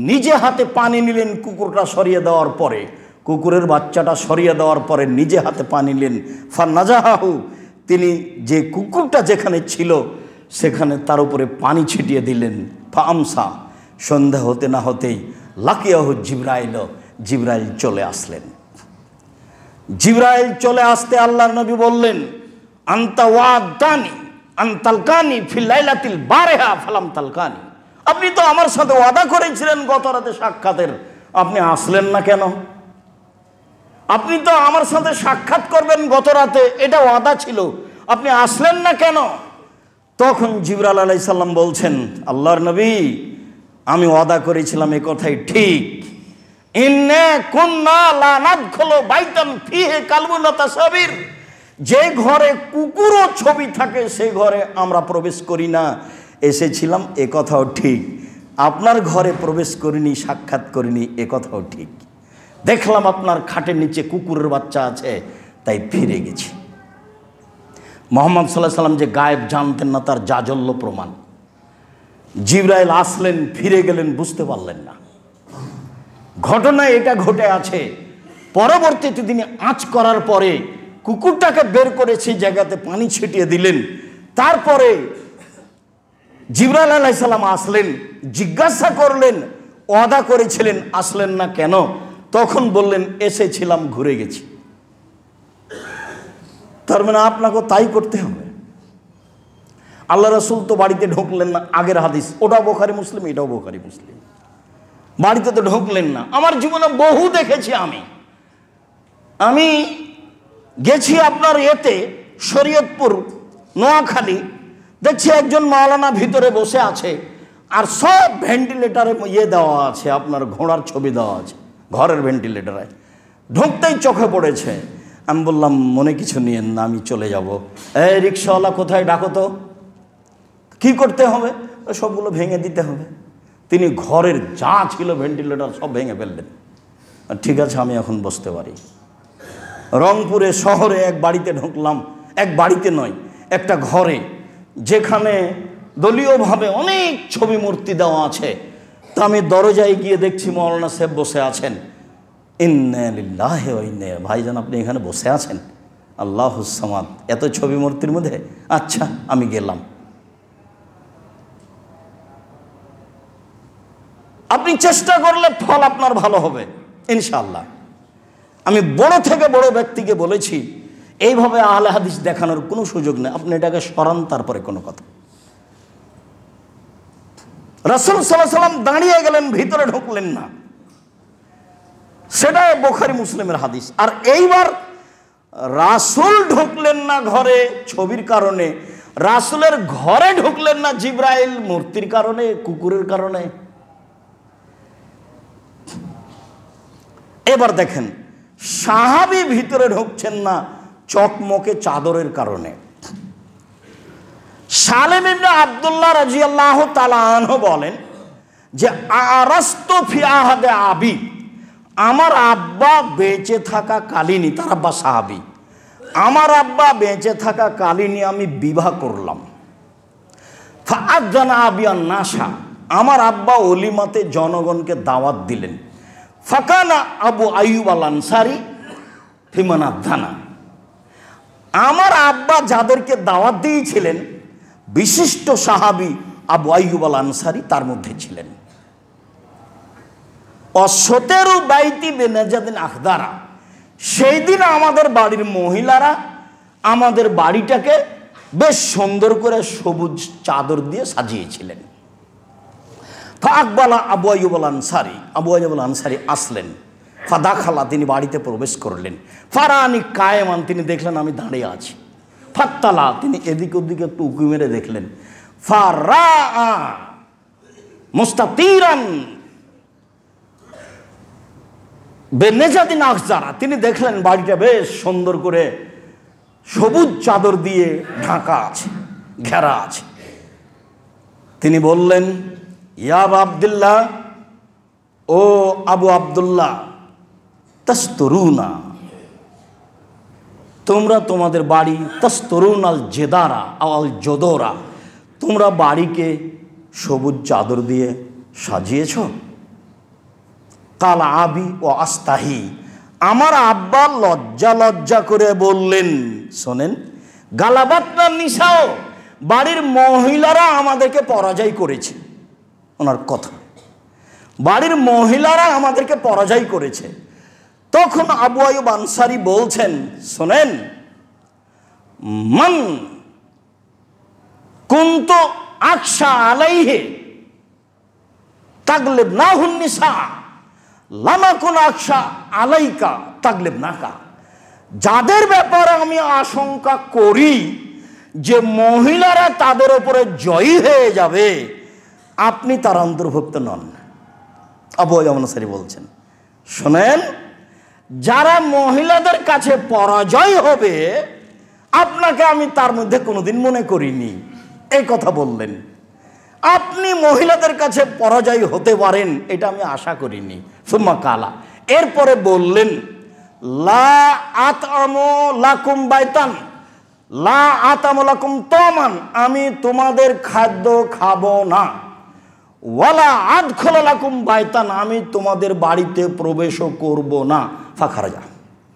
নিজে হাতে পানি নিলেন কুকুরটা সরিয়ে দেওয়ার পরে, কুকুরের বাচ্চাটা সরিয়ে দেওয়ার পরে নিজে হাতে পানি নিলেন। ফা নাজাহাহু, তিনি যে কুকুরটা যেখানে ছিল সেখানে তার উপরে পানি ছিটিয়ে দিলেন। ফা আমসা, সন্ধ্যা হতে না হতেই লাকিয়াহু জিবরাইল, জিবরাইল চলে আসলেন। জিবরাইল চলে আসতে আল্লাহর নবী বললেন, আনতা ওয়াদানি আনতালকানি ফিল লাইলাতিল বারিহা ফালাম তালকানি। আপনি তো আমার সাথে ওয়াদা করেছিলেন গত রাতে সাক্ষাতের, আপনি আসলেন না কেন? আপনি তো আমার সাথে সাক্ষাৎ করবেন গত রাতে, এটা ওয়াদা ছিল, আপনি আসলেন না কেন? তখন জিবরাইল আলাইহিস সালাম বলছেন, আল্লাহর নবী, আমি ওয়াদা করেছিলাম এ কথাই ঠিক। ইন্না কুন্না লা নাদখুলু বাইতান ফিহি কালবুন তাসাবির, যে ঘরে কুকুর ও ছবি থাকে সেই ঘরে আমরা প্রবেশ করি না। এসেছিলাম, এ কথাও ঠিক। আপনার ঘরে প্রবেশ করিনি, সাক্ষাৎ করিনি, এ কথাও ঠিক। দেখলাম আপনার খাটের নিচে কুকুরের বাচ্চা আছে, তাই ফিরে গেছি। মুহাম্মদ সাল্লাল্লাহু আলাইহি সাল্লাম যে গায়েব জানতেন না, তার জাজল্য প্রমাণ। জিবরাইল আসলেন, ফিরে গেলেন, বুঝতে পারলেন না। ঘটনা এটা ঘটে আছে। পরবর্তীতে তিনি আঁচ করার পরে কুকুরটাকে বের করে সেই জায়গাতে পানি ছিটিয়ে দিলেন। তারপরে জিবরাইল আলাইহিস সালাম আসলেন, জিজ্ঞাসা করলেন, ওয়াদা করেছিলেন, আসলেন না কেন? তখন বললেন, এসেছিলাম, ঘুরে গেছি। তার মানে আপনাকেও তাই করতে হবে। আল্লাহ রাসূল তো বাড়িতে ঢুকলেন না, আগের হাদিস, ওটাও বুখারী মুসলিম, এটাও বুখারী মুসলিম। বাড়িতে তো ঢুকলেন না। আমার জীবনে বহু দেখেছি। আমি গেছি আপনার এতে শরীয়তপুর নোয়াখালী, দেখছি একজন মাওলানা ভিতরে বসে আছে, আর সব ভেন্টিলেটারে দেওয়া আছে, আপনার ঘোড়ার ছবি দেওয়া আছে ঘরের ভেন্টিলেটারে। ঢুকতেই চোখে পড়েছে। আমি বললাম, মনে কিছু নিয়েন না, আমি চলে যাব। এই রিক্সাওয়ালা, কোথায়, ডাকো তো। কি করতে হবে? সবগুলো ভেঙে দিতে হবে। তিনি ঘরের যা ছিল ভেন্টিলেটার সব ভেঙে ফেললেন। ঠিক আছে, আমি এখন বসতে পারি। রংপুরে শহরে এক বাড়িতে ঢুকলাম, এক বাড়িতে নয়, একটা ঘরে, যেখানে দলীয়ভাবে অনেক ছবি মূর্তি দেওয়া আছে। তা আমি দরজায় গিয়ে দেখছি মাওলানা সাহেব বসে আছেন। ইন্না লিল্লাহি ওয়া ইন্না ইলাইহি। ভাইজান আপনি এখানে বসে আছেন, আল্লাহুস সামাদ, এত ছবি মূর্তির মধ্যে, আচ্ছা আমি গেলাম। আপনি চেষ্টা করলে ফল আপনার ভালো হবে ইনশাআল্লাহ। আমি বড় থেকে বড় ব্যক্তিকে বলেছি, এইভাবে আহলে হাদিস দেখানোর কোনো সুযোগ নেই, আপনি এটাকে সরান, তারপরে কোনো কথা। রাসূল সাল্লাল্লাহু আলাইহি ওয়াসাল্লাম দাঁড়িয়ে গেলেন, ভিতরে ঢুকলেন না, সেটা বুখারী মুসলিমের হাদিস। আর এইবার রাসূল ঢুকলেন না ঘরে ছবির কারণে, রাসূলের ঘরে ঢুকলেন না জিবরাইল মূর্তির কারণে, কুকুরের কারণে। এবার দেখেন, সাহাবী ভিতরে ঢুকছেন না চকমকে চাদরের কারণে। সালেম ইবনে আব্দুল্লাহ রাদিয়াল্লাহু তাআলা আনহু বলেন যে আরাস্তু ফি আহাদে আবি, আমার আব্বা বেঁচে থাকা কালীনই, তার আব্বা সাহাবী, আমার আব্বা বেঁচে থাকা কালীনই আমি বিবাহ করলাম। ফাআযানা আবিয়ান নাসা, আমার আব্বা ওলিমাতে জনগণকে দাওয়াত দিলেন। ফাকানা আবু আইয়ুব আল আনসারী ফিমান আযানা, আমার আব্বা যাদেরকে দাওয়াত দিয়েছিলেন বিশিষ্ট সাহাবী আবু আইয়ুব আল আনসারী তার মধ্যে ছিলেন। অসতেরু বাইতি বেনাজাদিন আখদারা, সেই দিন আমাদের বাড়ির মহিলারা আমাদের বাড়িটাকে বেশ সুন্দর করে সবুজ চাদর দিয়ে সাজিয়েছিলেন। ফাকবালা আবু আইয়ুব আল আনসারী, আবু আইয়ুব আল আনসারী আসলেন। ফাদাখালা, তিনি বাড়িতে প্রবেশ করলেন। ফারানি কায়েমান, তিনি দেখলেন আমি দাঁড়িয়ে আছি। ফাত্তালা, তিনি এদিক ওদিকে একটু উঁকি মেরে দেখলেন। ফারা মুস্তাতিরান বেনেজাদিন আখজারা, তিনি দেখলেন বাড়িটা বেশ সুন্দর করে সবুজ চাদর দিয়ে ঢাকা আছে, ঘেরা আছে। তিনি বললেন, ইয়া আবু আব্দুল্লাহ, ও আবু আব্দুল্লাহ, তাস্তরুনা, তোমরা তোমাদের বাড়ি, তাস্তরুন আল জেদারা আল জদরা, তোমরা বাড়িকে সবুজ চাদর দিয়ে সাজিয়েছ। কাল আবি ও আস্তাহি, আমার আব্বা লজ্জা লজ্জা করে বললেন, শোনেন, গালাবাতনা নিসাও, বাড়ির মহিলারা আমাদেরকে পরাজয় করেছে। ওনার কথা, বাড়ির মহিলারা আমাদেরকে পরাজয় করেছে। তখন আবু আইয়ুব আনসারী বলছেন, শোনেন, মান কুনতু আকশা আলাইহি তাগলিব নাহুন নিসা লামা কুন আকশা আলাইকা তাগলিব নাকা, যাদের ব্যাপারে আমি আশঙ্কা করি যে মহিলারা তাদের উপরে জয়ী হয়ে যাবে, আপনি তার অন্তর্ভুক্ত নন। আবু আইয়ুব আনসারী বলছেন, শোনেন, যারা মহিলাদের কাছে পরাজয় হবে আপনাকে আমি তার মধ্যে কোনোদিন মনে করিনি। এই কথা বললেন, আপনি মহিলাদের কাছে পরাজয় হতে পারেন এটা আমি আশা করিনি। সুম্মা কালা, এরপরে বললেন, লা আতআমু লাকুম বাইতান লা আতআমু লাকুম তামান, আমি তোমাদের খাদ্য খাবো না। ওয়ালা আদখুলু লাকুম বাইতান, আমি তোমাদের বাড়িতে প্রবেশও করব না। ফাখারাজা,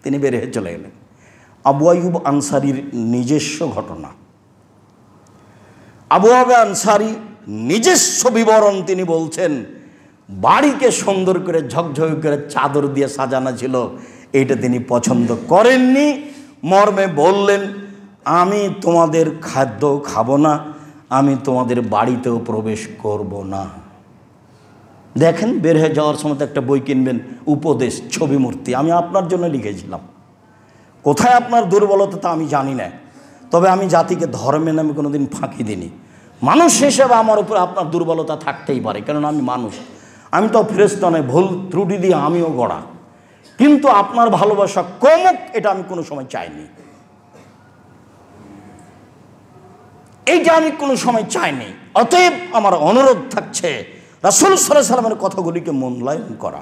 তিনি বের হয়ে চলে গেলেন। আবু আইয়ুব আনসারীর নিজস্ব ঘটনা। আবু আইয়ুব আনসারী নিজস্ব বিবরণ তিনি বলছেন, বাড়িকে সুন্দর করে ঝকঝক করে চাদর দিয়ে সাজানো ছিল, এইটা তিনি পছন্দ করেননি। মর্মে বললেন, আমি তোমাদের খাদ্য খাবো না, আমি তোমাদের বাড়িতেও প্রবেশ করব না। দেখেন, বের হয়ে যাওয়ার সময় একটা বই কিনবেন, উপদেশ, ছবি মূর্তি, আমি আপনার জন্য লিখেছিলাম। কোথায় আপনার দুর্বলতা তা আমি জানি না, তবে আমি জাতিকে ধর্মের নামে কোনোদিন ফাঁকি দিইনি। মানুষ হিসেবে আমার উপর আপনার দুর্বলতা থাকতেই পারে, কেননা আমি মানুষ, আমি তো ফেরেশতা নয়, ভুল ত্রুটি দিয়ে আমিও গড়া। কিন্তু আপনার ভালোবাসা কমুক এটা আমি কোনো সময় চাইনি, এইটা আমি কোনো সময় চাইনি। অতএব আমার অনুরোধ থাকছে রাসূল সাল্লাল্লাহু আলাইহি ওয়াসাল্লামের কথাগুলিকে মূল্যায়ন করা।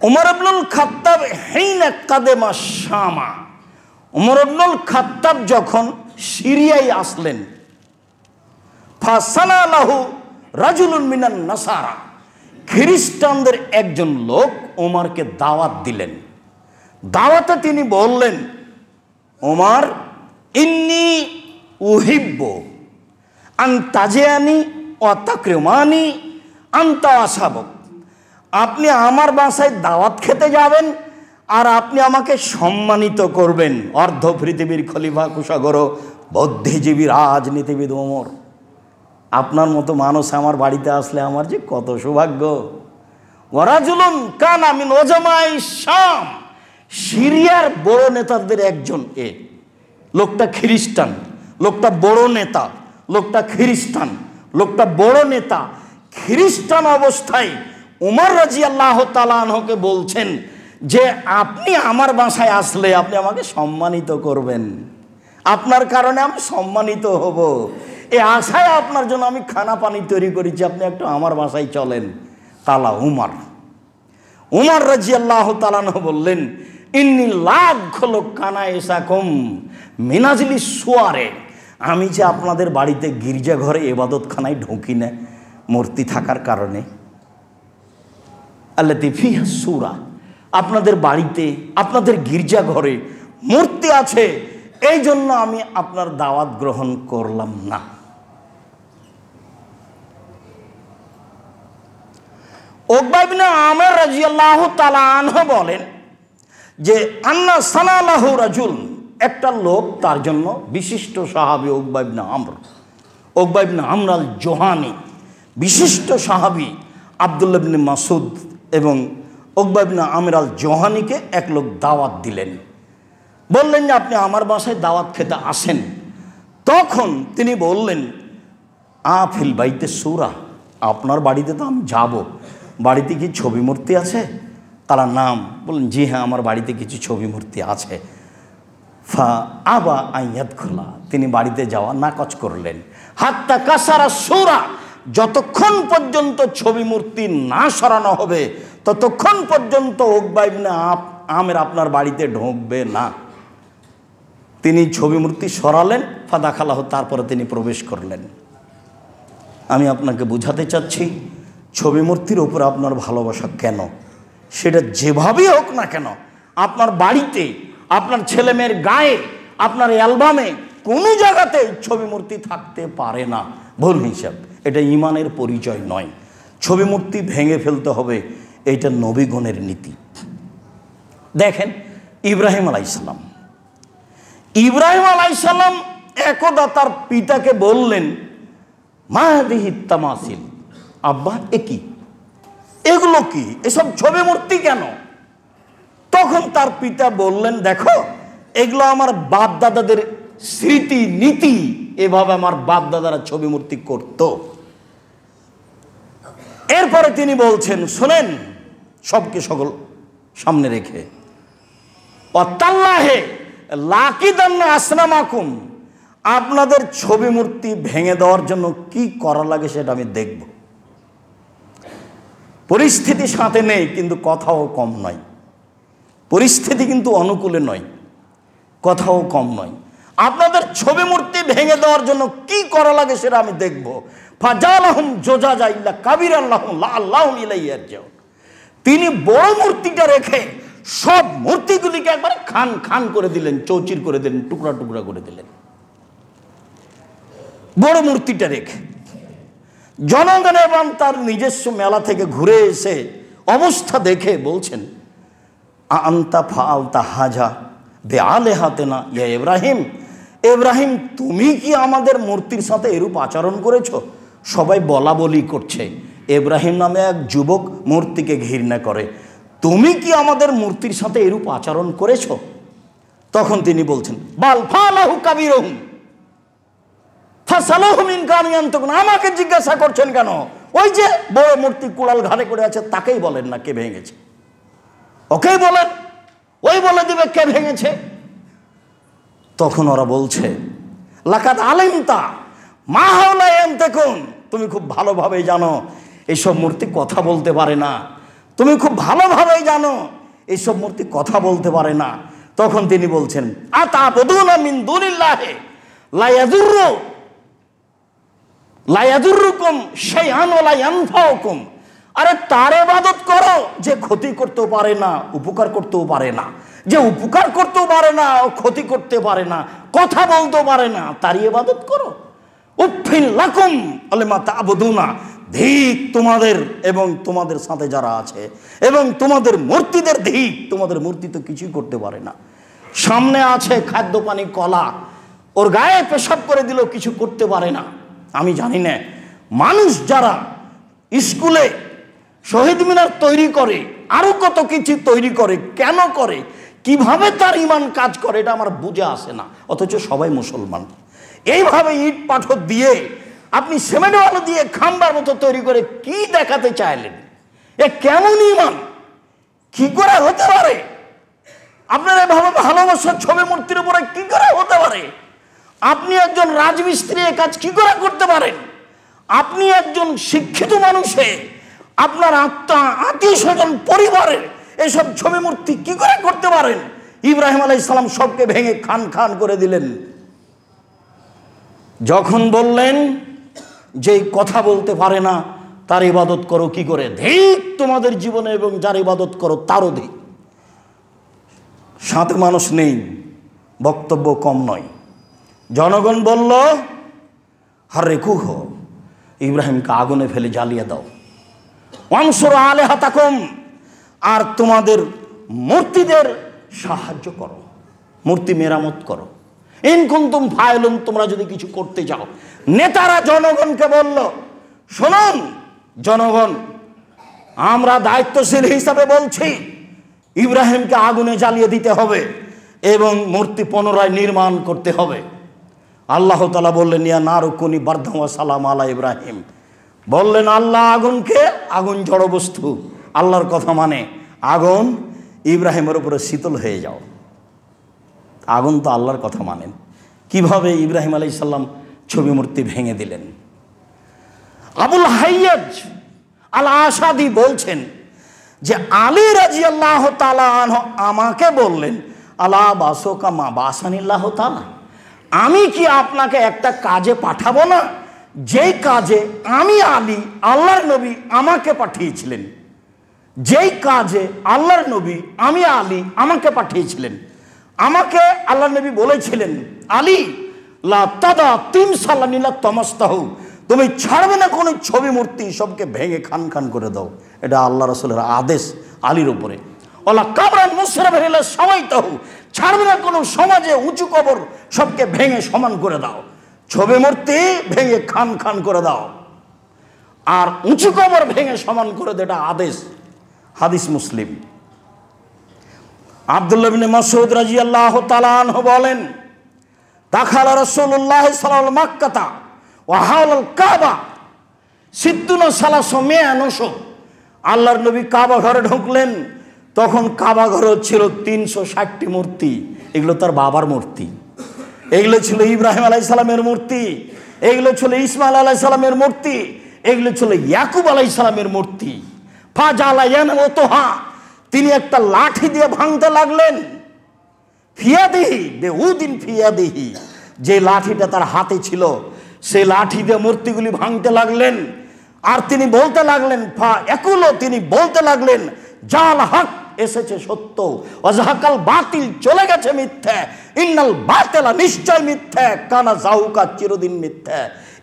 ওমর ইবনুল খাত্তাব হিনা কাদেমা শামা, ওমর ইবনুল খাত্তাব যখন সিরিয়ায় আসলেন, ফাসানা লাহু রাজুলুন মিনান নাসারা, খ্রিস্টানদের একজন লোক ওমরকে দাওয়াত দিলেন। দাওয়াতে তিনি বললেন, ওমর, ইন্নী উহিব্ব আন তাজিয়ানি ওয়া তাকরিমানি আনতা আসাবক। আপনি আমার বাসায় দাওয়াত খেতে যাবেন আর আপনি আমাকে সম্মানিত করবেন। অর্ধ পৃথিবীর খলিফা কুশাগর বুদ্ধিজীবী রাজনীতিবিদ ওমর, আপনার মতো মানুষ আমার বাড়িতে আসলে আমার যে কত সৌভাগ্য। ওয়ারাজুলুন কানা মিন ওজামাই শাম, সিরিয়ার বড় নেতাদের একজন। লোকটা খ্রিস্টান, লোকটা বড় নেতা, লোকটা খ্রিস্টান, লোকটা বড় নেতা। খ্রিস্টান অবস্থায় উমর রাদিয়াল্লাহু তাআলা আনহুকে বলছেন যে আপনি আমার বাসায় আসলে আপনি আমাকে সম্মানিত করবেন, আপনার কারণে আমি সম্মানিত হব। এই আশায় আপনার জন্য আমি খানা পানি তৈরি করেছি, আপনি একটু আমার বাসায় চলেন। তালা উমর রাদিয়াল্লাহু তাআলা আনহু বললেন, ইন্নী লাদখুলু কানাইসাকুম মিনাজলি সুয়ারে, আমি যে আপনাদের বাড়িতে গির্জাঘরে ইবাদতখানায় ঢুকি না মূর্তি থাকার কারণে। আল্লাতী ফিহা সূরা, আপনাদের বাড়িতে আপনাদের গির্জাঘরে মূর্তি আছে, এই জন্য আমি আপনার দাওয়াত গ্রহণ করলাম না। উকবা ইবনে আমির রাদিয়াল্লাহু তাআলা আনহু বলেন যে আন্না সানালাহু রাজুল, একটা লোক তার জন্য বিশিষ্ট সাহাবী উকবা ইবনে আমর আল জোহানি, বিশিষ্ট সাহাবী আব্দুল্লাহ ইবনে মাসউদ এবং উকবা ইবনে আমির আল জোহানিকে এক লোক দাওয়াত দিলেন। বললেন যে আপনি আমার বাসায় দাওয়াত খেতে আসেন। তখন তিনি বললেন, আফিল বাইতে সূরা, আপনার বাড়িতে তো আমি যাব, বাড়িতে কি ছবি মূর্তি আছে? তারা নাম বললেন, জি হ্যাঁ, আমার বাড়িতে কিছু ছবি মূর্তি আছে। ফা আবা আইয়াদ খোলা, তিনি বাড়িতে যাওয়া নাকচ করলেন। হাত্তা কাসারা সূরা, যতক্ষণ পর্যন্ত ছবি মূর্তি না সরানো হবে ততক্ষণ পর্যন্ত উকবা ইবনে আমির আপনার বাড়িতে ঢুকবে না। তিনি ছবি মূর্তি সরালেন, ফাদাখালাহ, তারপরে তিনি প্রবেশ করলেন। আমি আপনাকে বুঝাতে চাচ্ছি ছবি মূর্তির উপর আপনার ভালোবাসা কেন, সেটা যেভাবেই হোক না কেন, আপনার বাড়িতে, আপনার ছেলে মেয়ের গায়ে, আপনার অ্যালবামে কোনো জায়গাতে ছবি মূর্তি থাকতে পারে না। ভুল হিসাব, এটা ঈমানের পরিচয় নয়। ছবি মূর্তি ভেঙে ফেলতে হবে, এইটা নবীগণের নীতি। দেখেন ইব্রাহিম আলাইহিসসালাম একদা তার পিতাকে বললেন, মা হাদিহি তামাসিল, আব্বা এ কি, এগুলো কি, এসব ছবি মূর্তি কেন? তখন তার পিতা বললেন, দেখো এগুলো আমার বাপ দাদাদের স্মৃতি নীতি, এভাবে আমার বাপ দাদারা ছবি মূর্তি করত। এরপরে তিনি বলছেন, শোনেন, সবকে সকল সামনে রেখে, অতাল্লাহে লাকিদান্না আসনামাকুম, আপনাদের ছবি মূর্তি ভেঙে দেওয়ার জন্য কি করা লাগে সেটা আমি দেখব। পরিস্থিতি সাথে নেই কিন্তু কথাও কম নয়, পরিস্থিতি কিন্তু অনুকূলে নয়, কথাও কম নয়। আপনাদের ছবি মূর্তি ভেঙে দেওয়ার জন্য কি করা লাগে সেটা আমি দেখব। ফাজালাহুম জোজাজা ইল্লা কাবিরাল্লাহুম লাআল্লাহুম ইলাইহি ইয়ারজিউন, তিনি বড় মূর্তিটা রেখে সব মূর্তিগুলিকে একবারে খান খান করে দিলেন, চৌচির করে দিলেন, টুকরা টুকরা করে দিলেন। বড় মূর্তিটা রেখে জনগণ এবং তার নিজস্ব মেলা থেকে ঘুরে এসে অবস্থা দেখে বলছেন, আনতা ফাআলতা হাজা বিআলিহাতিনা ইয়া ইব্রাহিম, ইব্রাহিম তুমি কি আমাদের মূর্তির সাথে এরূপ আচরণ করেছ? সবাই বলা বলি করছে, ইব্রাহিম নামে এক যুবক মূর্তিকে ঘৃণা করে, তুমি কি আমাদের মূর্তির সাথে এরূপ আচরণ করেছ? তখন তিনি বলছেন, বাল ফালাহু কাবিরুহুম ফাসালাহুম ইন কানু ইয়ানতাকুন, আমাকে জিজ্ঞাসা করছেন কেন? ওই যে বড় মূর্তি কুড়াল ঘাড়ে করে আছে তাকেই বলেন না কে ভেঙেছে, ওকেই বলেন, ওই বলে দিবে কে ভেঙেছে। তখন ওরা বলছে, লাকাদ আলিমতা মা হাওলা ইয়ানতাকুন, তুমি খুব ভালোভাবেই জানো এইসব মূর্তি কথা বলতে পারে না, তুমি খুব ভালোভাবেই জানো এইসব মূর্তি কথা বলতে পারে না। তখন তিনি বলছেন, আতাবুদুনা মিন দুনিল্লাহি লা ইয়াদুররুকুম শাইআন ওয়া লা ইয়ানফাউকুম, আরে তার ইবাদত করো যে ক্ষতি করতেও পারে না, উপকার করতেও পারে না, যে উপকার করতেও পারে না, ক্ষতি করতে পারে না, কথা বলতেও পারে না, তারই ইবাদত করো। উফিন লাকুম আলিমা তা'বুদুনা, ধিক তোমাদের এবং তোমাদের সাথে যারা আছে, এবং তোমাদের মূর্তিদের ধিক, তোমাদের মূর্তি তো কিছুই করতে পারে না। সামনে আছে খাদ্য পানি কলা, ওর গায়ে পেশাব করে দিলেও কিছু করতে পারে না। আমি জানি না মানুষ যারা স্কুলে শহীদ মিনার তৈরি করে, আরো কত কিছু তৈরি করে, কেন করে, কিভাবে তার ঈমান কাজ করে, এটা আমার বুঝে আসে না। অথচ সবাই মুসলমান। এইভাবে ইট পাথর দিয়ে আপনি সিমেন্ট বালু দিয়ে খাম্বার মতো তৈরি করে কি দেখাতে চাইলেন? এ কেমন ঈমান? কি করে হতে পারে? আপনার এভাবে ভালোবাসার ছবি মূর্তির উপরে কি করে হতে পারে? আপনি একজন রাজমিস্ত্রি এ কাজ কি করে করতে পারেন? আপনি একজন শিক্ষিত মানুষে আপনার আত্মীয় স্বজন পরিবারের এসব ছবি মূর্তি কি করে করতে পারেন? ইব্রাহিম আলাইহিস সালাম সবকে ভেঙে খান খান করে দিলেন। যখন বললেন যে কথা বলতে পারে না তার ইবাদত করো কি করে, ধিক তোমাদের জীবনে এবং যার ইবাদত করো তারও ধিক। সাথে মানুষ নেই, বক্তব্য কম নয়। জনগণ বলল হাররিকুহ, ইব্রাহিমকে আগুনে ফেলে জ্বালিয়ে দাও। ওয়ানসুর আলিহাতাকুম, আর তোমাদের মূর্তিদের সাহায্য করো, মূর্তি মেরামত করো। ইন কুনতুম ফাইলুন, তোমরা যদি কিছু করতে যাও। নেতারা জনগণকে বলল, শুনুন জনগণ, আমরা দায়িত্বশীল হিসাবে বলছি ইব্রাহিমকে আগুনে জ্বালিয়ে দিতে হবে এবং মূর্তি পুনরায় নির্মাণ করতে হবে। আল্লাহ তাআলা বললেন ইয়া নারু কুনি বারদান ওয়া সালাম আলা ইব্রাহিম, বললেন আল্লাহ আগুনকে, আগুন জড় বস্তু, আল্লাহর কথা মানে আগুন ইব্রাহিমের উপরে শীতল হয়ে যাও। আগুন তো আল্লাহর কথা মানেন। কিভাবে ইব্রাহিম আলাইহিস সালাম ছবি মূর্তি ভেঙে দিলেন? আবুল হাইয়াজ আল আসাদি বলছেন যে আলী রাদিয়াল্লাহু তাআলা আনহু আমাকে বললেন আলা বাসুকা মা বাসানিল্লাহ তাআলা, আমি কি আপনাকে একটা কাজে পাঠাবো না যেই কাজে আমি আলী আল্লাহর নবী আমাকে পাঠিয়েছিলেন, যেই কাজে আল্লাহর নবী আমি আলী আমাকে পাঠিয়েছিলেন। আমাকে আল্লাহর নবী বলেছিলেন আলী লা তাদা তিমসালান লা তামাস্তাহু, তুমি ছাড়বে না কোনো ছবি মূর্তি, সবকে ভেঙে খান খান করে দাও। এটা আল্লাহ রাসূলের আদেশ আলীর উপরে। ওলা কাবরান মুশরাফান ইলা সাওয়াইতাহু, ছাড়বে না কোনো সমাজে উঁচু কবর, সবকে ভেঙে সমান করে দাও। ছবি মূর্তি ভেঙে খান খান করে দাও, আর উঁচু কবর ভেঙে সমান করে দাও, এটা আদেশ। হাদিস মুসলিম। আব্দুল্লাহ ইবনে মাসউদ রাদিয়াল্লাহু তাআলা আনহু বলেন দাখালা রাসূলুল্লাহ সাল্লাল্লাহু আলাইহি মাক্কাতা ওয়া হাওলাল কাবা সিদ্দুনা সালাসু মিয়ানুসু, আল্লাহর নবী কাবা ঘরে ঢুকলেন, তখন কাবা ঘরে ছিল 360টি মূর্তি। এগুলো তার বাবার মূর্তি, এগুলো ছিল ইব্রাহিম আলাইহিস সালামের মূর্তি, এগুলো ছিল ইসমাইল আলাইহিস সালামের মূর্তি, এগুলো ছিল ইয়াকুব আলাইহিস সালামের মূর্তি। ফাজালা ইয়ানওতুহা, তিনি একটা লাঠি দিয়ে ভাঙতে লাগলেন। ফিয়াদিহি বেউদিন ফিয়াদিহি, যে লাঠিটা তার হাতে ছিল সেই লাঠি দিয়ে মূর্তিগুলি ভাঙতে লাগলেন। আর তিনি বলতে লাগলেন ফা একুলো, তিনি বলতে লাগলেন জাল হক, এসেছে সত্য, ওয়াজাহাকাল বাতিল, চলে গেছে মিথ্যা, ইন্নাল বাতিলা, নিশ্চয় মিথ্যা, কানা জাউকা, চিরদিন মিথ্যা।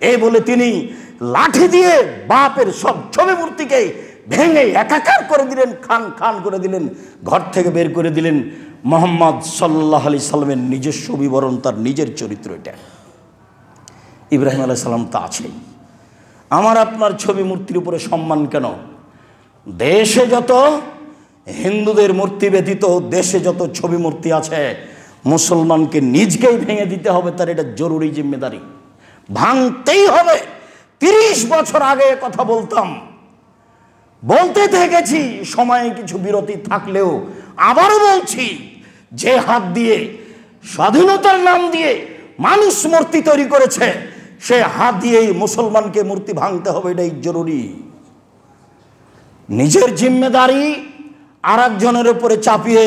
এই বলে তিনি লাঠি দিয়ে বাপের সব ছবি মূর্তিকে ভেঙে একাকার করে দিলেন, খান খান করে দিলেন, ঘর থেকে বের করে দিলেন। মুহাম্মদ সাল্লাল্লাহু আলাইহি সাল্লামের নিজস্ব বিবরণ, তার নিজের চরিত্র এটা। ইব্রাহিম আলাইহিস সালাম তা আছেই। আমার আপনার ছবি মূর্তির উপরে সম্মান কেন? দেশে যত হিন্দুদের মূর্তি ব্যতীত দেশে যত ছবি মূর্তি আছে, মুসলমানকে নিজকেই ভেঙে দিতে হবে, তার এটা জরুরি জিম্মেদারি, ভাঙতেই হবে। 30 বছর আগে কথা বলতাম, বলতে থেকেছি, সময়ে কিছু বিরতি থাকলেও আবারও বলছি, যে হাত দিয়ে স্বাধীনতার নাম দিয়ে মানুষ মূর্তি তৈরি করেছে, সে হাত দিয়েই মুসলমানকে মূর্তি ভাঙতে হবে, এটাই জরুরি। নিজের জিম্মেদারি আর একজনের উপরে চাপিয়ে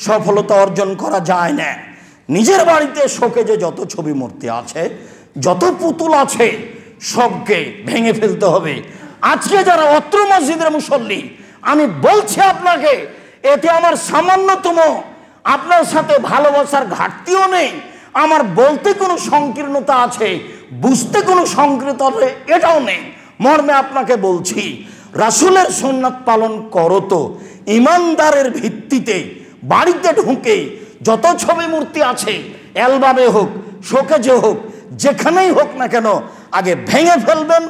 সফলতা অর্জন করা যায় না। নিজের বাড়িতে শোকেজে যত ছবি মূর্তি আছে, যত পুতুল আছে, সবকে ভেঙে ফেলতে হবে। আজকে যারা অত্র মসজিদের মুসল্লি, আমি বলছি আপনাকে, এতে আমার সামান্যতম আপনার সাথে ভালোবাসার ঘাটতিও নেই। আমার বলতে কোনো সংকীর্ণতা আছে, বুঝতে কোনো সংকীর্ণতা এটাও নেই। মর্মে আপনাকে বলছি, রাসূলের সুন্নাত পালন করো তো ইমানদারের ভিত্তিতে। বাড়িতে ঢুকে যত ছবি মূর্তি আছে, অ্যালবামে হোক, শোকেজে হোক, যেখানেই হোক না কেন, আগে ভেঙে ফেলবেন,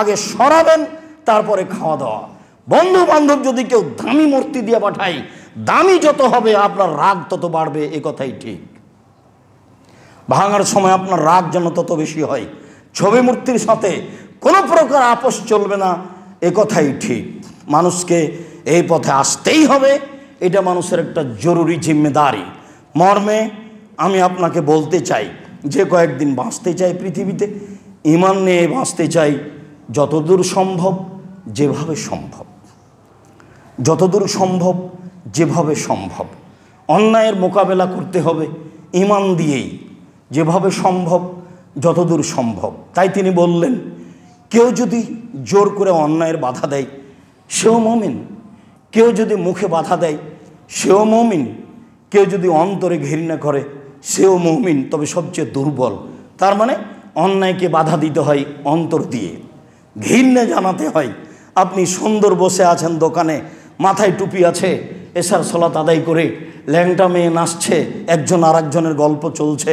আগে সরাবেন, তারপরে খাওয়া দাওয়া। বন্ধু বান্ধব যদি কেউ দামি মূর্তি দিয়ে পাঠায়, দামি যত হবে আপনার রাগ তত বাড়বে, এ কথাই ঠিক। ভাঙার সময় আপনার রাগ যেন তত বেশি হয়। ছবি মূর্তির সাথে কোনো প্রকার আপোষ চলবে না, এ কথাই ঠিক। মানুষকে এই পথে আসতেই হবে, এটা মানুষের একটা জরুরি জিম্মেদারি। মর্মে আমি আপনাকে বলতে চাই, যে কয়েকদিন বাঁচতে চাই পৃথিবীতে, ঈমান নিয়ে বাঁচতে চাই, যতদূর সম্ভব যেভাবে সম্ভব, যতদূর সম্ভব যেভাবে সম্ভব অন্যায়ের মোকাবেলা করতে হবে ঈমান দিয়েই, যেভাবে সম্ভব যতদূর সম্ভব। তাই তিনি বললেন, কেউ যদি জোর করে অন্যায়ের বাধা দেয় সেও মুমিন, কেউ যদি মুখে বাধা দেয় সেও মুমিন, কেউ যদি অন্তরে ঘৃণা করে সেও মুমিন, তবে সবচেয়ে দুর্বল। তার মানে অন্যায়কে বাধা দিতে হয় অন্তর দিয়ে, ঘৃণা জানাতে হয়। আপনি সুন্দর বসে আছেন দোকানে, মাথায় টুপি আছে, এশার সালাত আদায় করে ল্যাংটা মেয়ে নাচছে, একজন আর একজনের গল্প চলছে,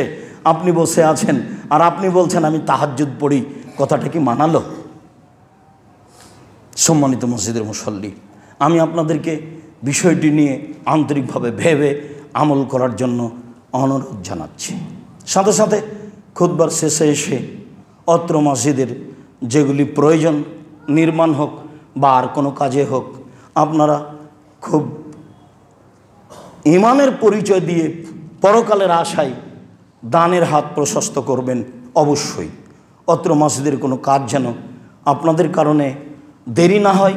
আপনি বসে আছেন আর আপনি বলছেন আমি তাহাজ্জুদ পড়ি, কথাটা কি মানালো? সম্মানিত মসজিদের মুসল্লি, আমি আপনাদেরকে বিষয়টি নিয়ে আন্তরিকভাবে ভেবে আমল করার জন্য অনুরোধ জানাচ্ছি। সাথে সাথে খুতবার শেষে এসে অত্র মসজিদের যেগুলি প্রয়োজন, নির্মাণ হোক বা আর কোনো কাজে হোক, আপনারা খুব ঈমানের পরিচয় দিয়ে পরকালের আশায় দানের হাত প্রশস্ত করবেন। অবশ্যই অত্র মসজিদের কোনো কাজ যেন আপনাদের কারণে দেরি না হয়,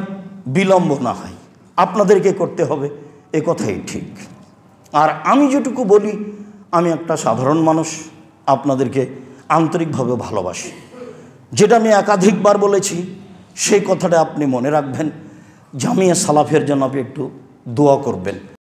বিলম্ব না হয়, আপনাদেরকে করতে হবে, এ কথাই ঠিক। আর আমি যেটুকু বলি, আমি একটা সাধারণ মানুষ, আপনাদেরকে আন্তরিকভাবে ভালোবাসি। যেটা আমি একাধিকবার বলেছি, সেই কথাটা আপনি মনে রাখবেন। জামিয়া সালাফের জন্য আপনি একটু দোয়া করবেন।